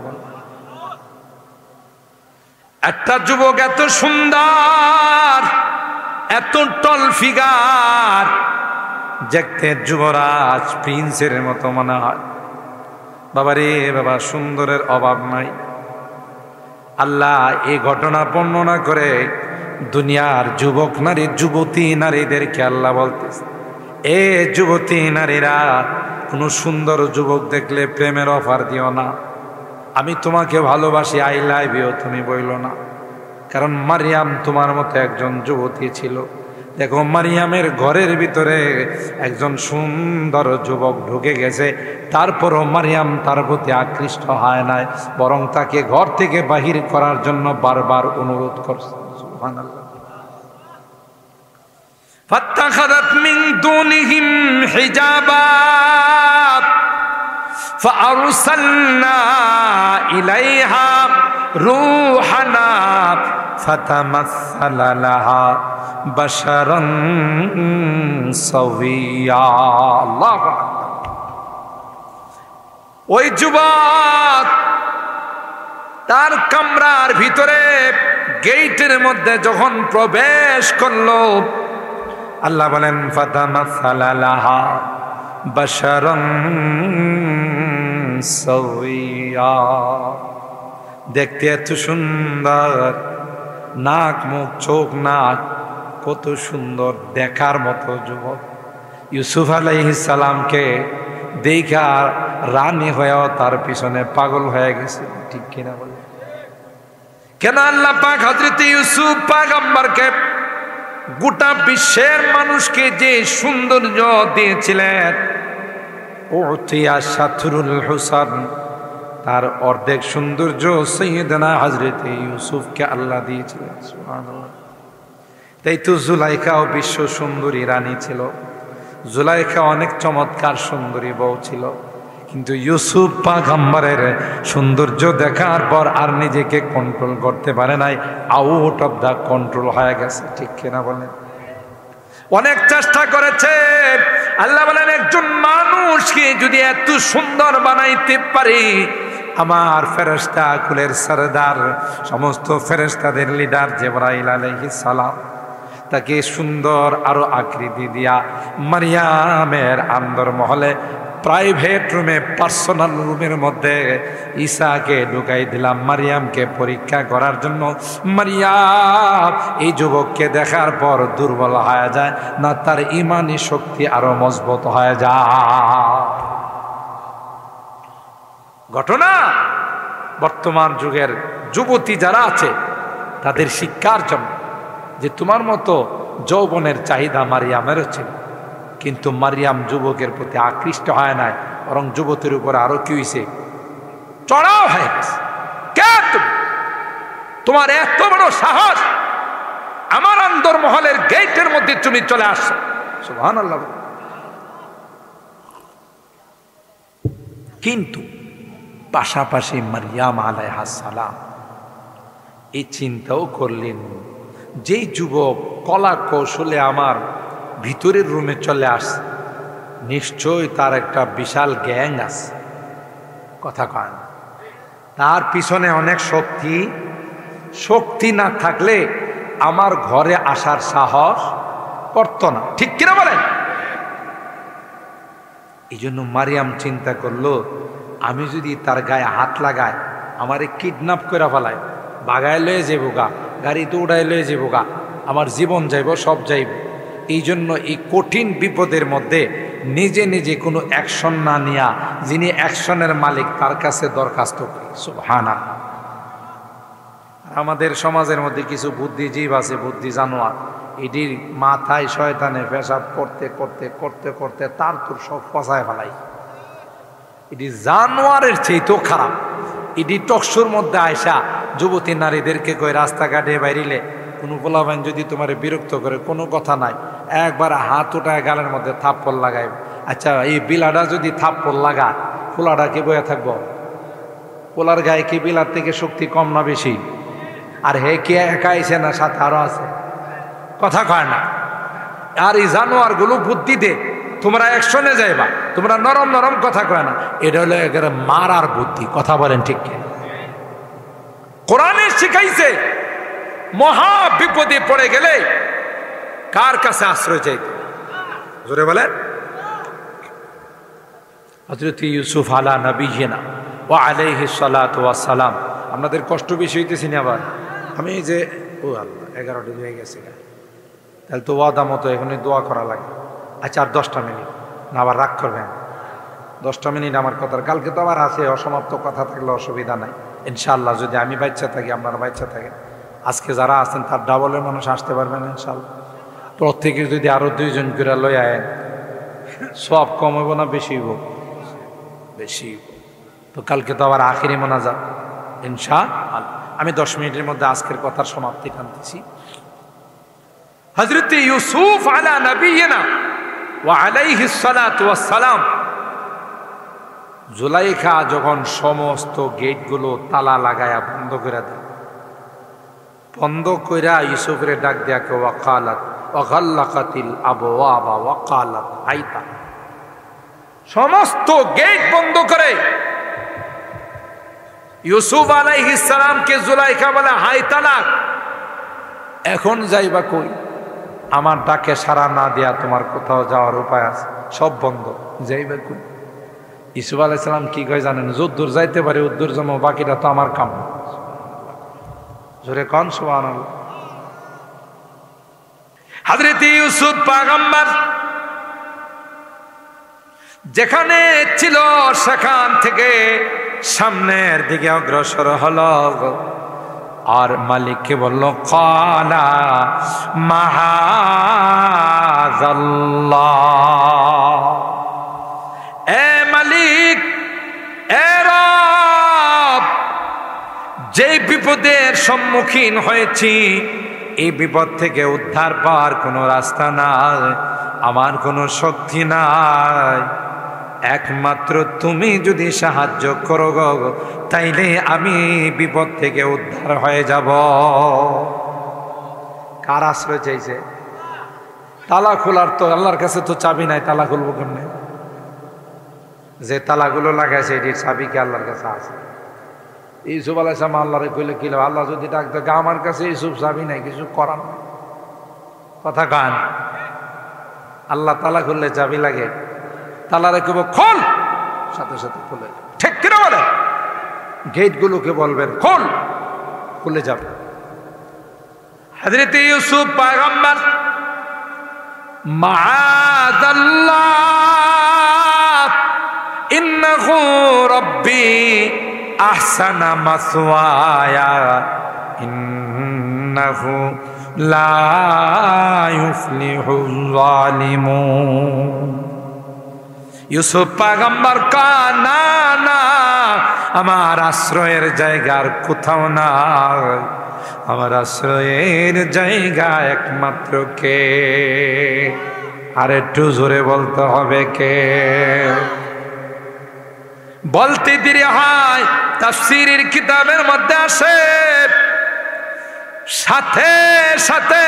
একটা যুবক এত সুন্দর, এত টল ফিগার, দেখতে যুবরাজ প্রিন্সের মতো মনে হয়। বাবারে বাবা, সুন্দরের অভাব নাই। আল্লাহ এই ঘটনা বর্ণনা করে দুনিয়ার যুবক নারী, যুবতী নারীদেরকে আল্লাহ বলতেছে, এ যুবতী নারীরা, কোনো সুন্দর যুবক দেখলে প্রেমের অফার দিও না। আমি তোমাকে ভালোবাসি, আই লাভ ইউ, তুমি বইলো না। কারণ মারিয়াম তোমার মতো একজন যুবতী ছিল। দেখো মারিয়ামের ঘরের ভিতরে একজন সুন্দর যুবক ঢুকে গেছে, তারপরও মারিয়াম তার প্রতি আকৃষ্ট হয় নাই, বরং তাকে ঘর থেকে বাহির করার জন্য বারবার অনুরোধ করছে। সুবহানাল্লাহ। ফাত্তাখাযাত মিন দুনিহিম হিজাবা ফাআরসালনা ইলাইহা রূহানা ফাতামাসসালা লাহা বাশারান সাওয়িয়া। আল্লাহু আকবার। ওই যুবক তার কামরার ভিতরে গেটের মধ্যে যখন প্রবেশ করলো, আল্লাহ বলেন ফাতামাসসালা লাহা বাশারান সাওয়িয়া। দেখতে এত সুন্দর, নাক মুখ চোখ নাক কত সুন্দর দেখার মতো যুবক। ইউসুফ আলাইহিস সালামকে দেখা রানী হয়েও তার পিছনে পাগল হয়ে গেছে, ঠিক কিনা বলে? কেন আল্লাহ পাক হযরত ইউসুফ পয়গম্বরকে গোটা বিশ্বের মানুষকে যে সৌন্দর্য দিয়েছিলেন, উতিয়া শাতরুল হুসান, তার অর্ধেক সৌন্দর্য সাইয়েদনা হযরত ইউসুফকে আল্লাহ দিয়েছিলেন। সুবহানাল্লাহ। তাই তো জুলাইখাও বিশ্ব সুন্দরী রানী ছিল, জুলাইখা অনেক চমৎকার সুন্দরী বউ ছিল, কিন্তু ইউসুফ পয়গম্বরের সৌন্দর্য দেখার পর আর নিজেকে কন্ট্রোল করতে পারে নাই, আউট অফ দা কন্ট্রোল হয়ে গেছে, ঠিক কিনা বলেন? অনেক চেষ্টা করেছে। আল্লাহ বলেন, একজন মানুষকে যদি এত সুন্দর বানাইতে পারি, আমার ফেরেশতা কুলের সরদার, সমস্ত ফেরেশতাদের লিডার জিবরাইল আলাইহিস সালাম তাকে সুন্দর আরো আকৃতি দিয়া মারিয়ামের আন্দরমহলে প্রাইভেট রুমে, পার্সোনাল রুমের মধ্যে ঈসাকে ঢুকাই দিলাম মারিয়ামকে পরীক্ষা করার জন্য। মারিয়াম এই যুবককে দেখার পর দুর্বল হয়ে যায় না, তার ইমানি শক্তি আরো মজবুত হয়ে যায়। ঘটনা বর্তমান যুগের যুবতী যারা আছে তাদের শিক্ষার জন্য, যে তোমার মতো যৌবনের চাহিদা মারিয়ামেরও ছিল, কিন্তু মারিয়াম যুবকের প্রতি আকৃষ্ট হয় নাই, বরং যুবতীর উপর আরো কি হয়েছে, চড়াও হয়ে গেছে। কে তুমি? তোমার এত বড় সাহস, আমার অন্দরমহলের গেটের মধ্যে তুমি চলে আসছো। সুবহানাল্লাহ। কিন্তু পাশাপাশি মারিয়াম আলাইহিস সালাম এই চিন্তাও করলেন, যেই যুবক কলা কৌশলে আমার ভিতরের রুমে চলে আসছে, নিশ্চয়ই তার একটা বিশাল গ্যাং আছে, কথা কয় না, তার পিছনে অনেক শক্তি। শক্তি না থাকলে আমার ঘরে আসার সাহস করতো না, ঠিক কিনা বলেন? এই জন্য মারিয়াম চিন্তা করলো, আমি যদি তার গায়ে হাত লাগাই, আমারে কিডন্যাপ করে ফেলায়, বাগায় লয়ে যাবো গা, গাড়িতে উড়াই লয়ে যাবো গা, আমার জীবন যাইব, সব যাইব। এই জন্য এই কঠিন বিপদের মধ্যে নিজে নিজে কোনো অ্যাকশন না নিয়া, যিনি অ্যাকশনের মালিক তার কাছে দরখাস্ত করি। সুবহানাল্লাহ। আমাদের সমাজের মধ্যে কিছু বুদ্ধিজীব আছে, বুদ্ধি জানোয়ার, এটির মাথায় শয়তানে পেশাব করতে করতে করতে করতে তার তোর সব ফসায় ফেলাই। এটি জানোয়ারের চেয়েও খারাপ। এটি টকশোর মধ্যে আয়সা যুবতী নারীদেরকে কই, রাস্তাঘাটে বাইরিলে কোনো পোলাবান যদি তোমার বিরক্ত করে, কোনো কথা নাই, একবার হাত উঠায় গালের মধ্যে থাপ্পড় লাগাই। আচ্ছা, এই বিলাটা যদি থাপ্পড় লাগা, পোলাটা কি বয়ে থাকবো? পোলার গায়ে কি বিলার থেকে শক্তি কম না বেশি? আর হে কি একা আইছে না সাথে আরো আছে? কথা কয় না। আর এই জানোয়ার গুলো বুদ্ধি দে, তোমরা অ্যাকশনে যাইবা, তোমরা নরম নরম কথা কয় না, এটা হলো একেবারে মারার বুদ্ধি। কথা বলেন ঠিক কি? কোরআনে শিখাইছে মহা বিপদে পড়ে গেলে কার কাছে আশ্রয় চাইতে? জোরে বলেন। হযরত ইউসুফ আলা নবিয়িনা ওয়া আলাইহিস সালাতু ওয়াস সালাম। আপনাদের কষ্ট বেশি হইতেছে না? আবার আমি এই যে ও আল্লাহ 11টা হয়ে গেছে, তাহলে তো ওয়াদা মতো এখনই দোয়া করা লাগে। আচ্ছা, আর 10টা মিনিট না, আবার রাগ করবেন? 10টা মিনিট আমার কথার, কালকে তো আবার আছে, অসমাপ্ত কথা থাকলে অসুবিধা নাই ইনশাআল্লাহ। যদি আমি বাচ্চা থাকি, আপনারা বাচ্চা থাকেন, আজকে যারা আছেন তার ডাবলের মানুষ আসতে পারবেন ইনশাআল্লাহ। প্রত্যেকে যদি আরো 2 জন করে লই আয়েন, সব কম হইব না বেশি হইব? বেশি। তো কালকে তো আবার আখিরি মোনাজাত ইনশাআল্লাহ। আমি 10 মিনিটের মধ্যে আজকের কথার সমাপ্তি টানতেছি। হযরত ইউসুফ আলা নবিয়িনা ওয়া আলাইহিস সালাতু ওয়াস সালাম, জুলাইখা যখন সমস্ত গেটগুলো তালা লাগায়া বন্ধ করে দেয়, বন্ধ কইরা ইউসুফের ডাক দেয়াকে ওয়াকালাত ওয়াগাল্লাকাতিল আবওয়াবা ওয়াকালাত হাইতা, সমস্ত গেট বন্ধ করে ইউসুফ আলাইহিস সালামকে জুলাইখা বলে, হাই তালাক, এখন যাইবা কই? আমার ডাকে সাড়া না দেয়া তোমার কোথাও যাওয়ার উপায় আছে? সব বন্ধ, যাইবা কই? ইউসুফ আলাইহিস সালাম কি কয় জানেন? যদ্দূর যাইতে পারে উদ্দূর জমা, বাকিটা তো আমার কাম। জোরে কন সুবহানাল্লাহ। হযরত ইউসুফ পয়গম্বর যেখানে ছিল সেখান থেকে সামনের দিকে অগ্রসর হলো আর মালিককে বলল ক্বালা মাআযাল্লাহ, এ মালিক, এ রব, যে বিপদের সম্মুখীন হয়েছি এই বিপদ থেকে উদ্ধার পাওয়ার কোনো রাস্তা নাই, আমার কোনো শক্তি নাই, একমাত্র তুমি যদি সাহায্য করো গো তাইলে আমি বিপদ থেকে উদ্ধার হয়ে যাব। কার আশ্রয় চাইছে? তালা খোলার তো আল্লাহর কাছে তো চাবি নাই, তালা খুলবো কেমনে? যে তালাগুলো লাগাইছে এটির চাবি কি আল্লাহর কাছে আছে? ইউসুফ আলাইহিস সালাম আল্লাহরে কইলে কি আল্লাহ যদি ডাক দেয় আমার কাছে ইউসুফ চাবি নাই, কিছু করার নাই, কথা কান। আল্লাহ তালা খুললে চাবি লাগে, তালারে কইব খোল, সাথে সাথে খুলে, ঠিক কিনা বলে? গেটগুলোকে বলবেন খোল, খুলে যাবে। হযরত ইউসুফ পয়গম্বর মাআযাল্লাহ ইন্নাহু রাব্বি আহসানা মাসওয়ায়া ইন্নাহু লা ইউফলিহুল যালিমুন। ইউসুফ পয়গম্বর কয় না না, আমার আশ্রয়ের জায়গার কোথাও না, আমার আশ্রয়ের জায়গা একমাত্র কে? আর একটু জোরে বলতে হবে কে? বলতে দেরি হয়, তাফসীরের কিতাবের মধ্যে আসে সাথে সাথে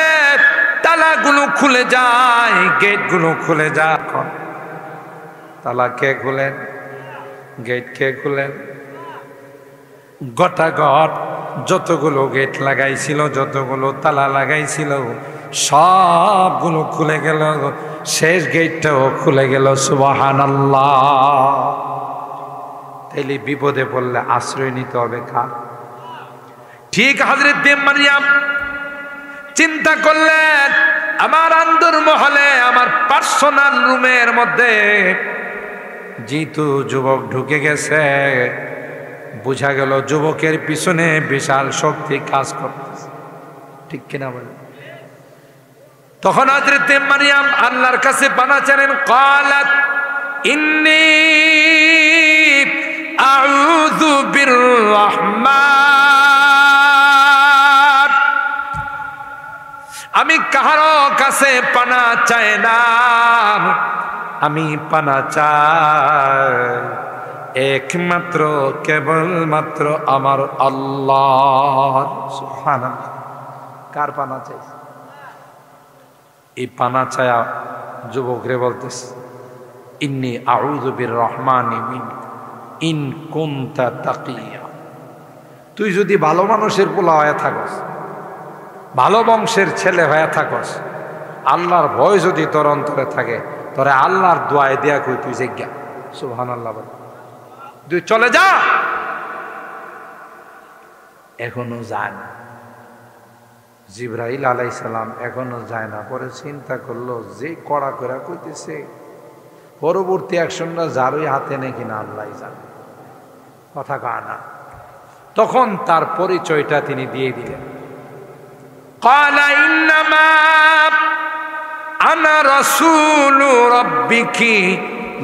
তালাগুলো খুলে যায়, গেটগুলো খুলে যায়। তালা কে খুলেন? গেট কে খুলেন? গটাগট যতগুলো গেট লাগাইছিল, যতগুলো তালা লাগাইছিল সবগুলো খুলে গেল, শেষ গেটটাও খুলে গেল। সুবহানাল্লাহ। তাইলে বিপদে পড়লে আশ্রয় নিতে হবে কার? ঠিক হযরত মারিয়াম চিন্তা করলেন, আমার আন্দর মহলে, আমার পার্সোনাল রুমের মধ্যে যেহেতু যুবক ঢুকে গেছে, বোঝা গেল যুবকের পিছনে বিশাল শক্তি কাজ করতেছে, ঠিক কিনা বলে? তখন হযরত মারিয়াম আল্লাহর কাছে পানা চাইলেন, ক্বালাত ইন্নী আউযু বিররহমান, আমি কাহারো কাছে পানা চাই না, আমি পানা চাই একমাত্র কেবলমাত্র আমার আল্লাহ। সুবহানাল্লাহ। কার পানা চাইছে? এই পানা চায়া যুবকরে বলতেছে, ইন্নী আউযু বিররহমানি মিনকা ইন কুনতা তাকিয়া। তুই যদি ভালো মানুষের পোলা হয়ে থাকস, ভালো বংশের ছেলে হয়ে থাকস, আল্লাহর ভয় যদি তোর অন্তরে থাকে, তোরে আল্লাহর দোয়ায় দেয়া কই তুই জিজ্ঞা। সুবহানাল্লাহ বল, তুই চলে যা। এখনো যায় না, জিবরাইল আলাইহিস সালাম এখনো যায় না। পরে চিন্তা করলো যে কড়া করে কইতেছে, পরবর্তী অ্যাকশনটা যারই হাতে নেই কিনা আল্লাহ জানে, কথা কয় না। তখন তার পরিচয়টা তিনি দিয়ে দিলেন, ক্বালা ইন্নামা আনা রাসূলু রাব্বিকি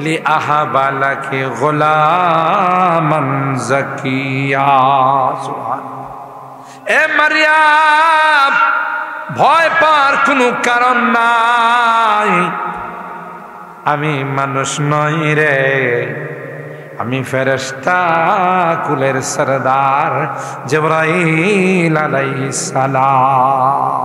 লিআহাবা লাকি গুলামান যাকিয়া। সুবহানাল্লাহ। এ মারিয়াম, ভয় পাওয়ার কোনো কারণ নাই, আমি মানুষ নই রে, আমি ফেরেশতা কুলের সরদার জিবরাইল আলাইহিস সালাম।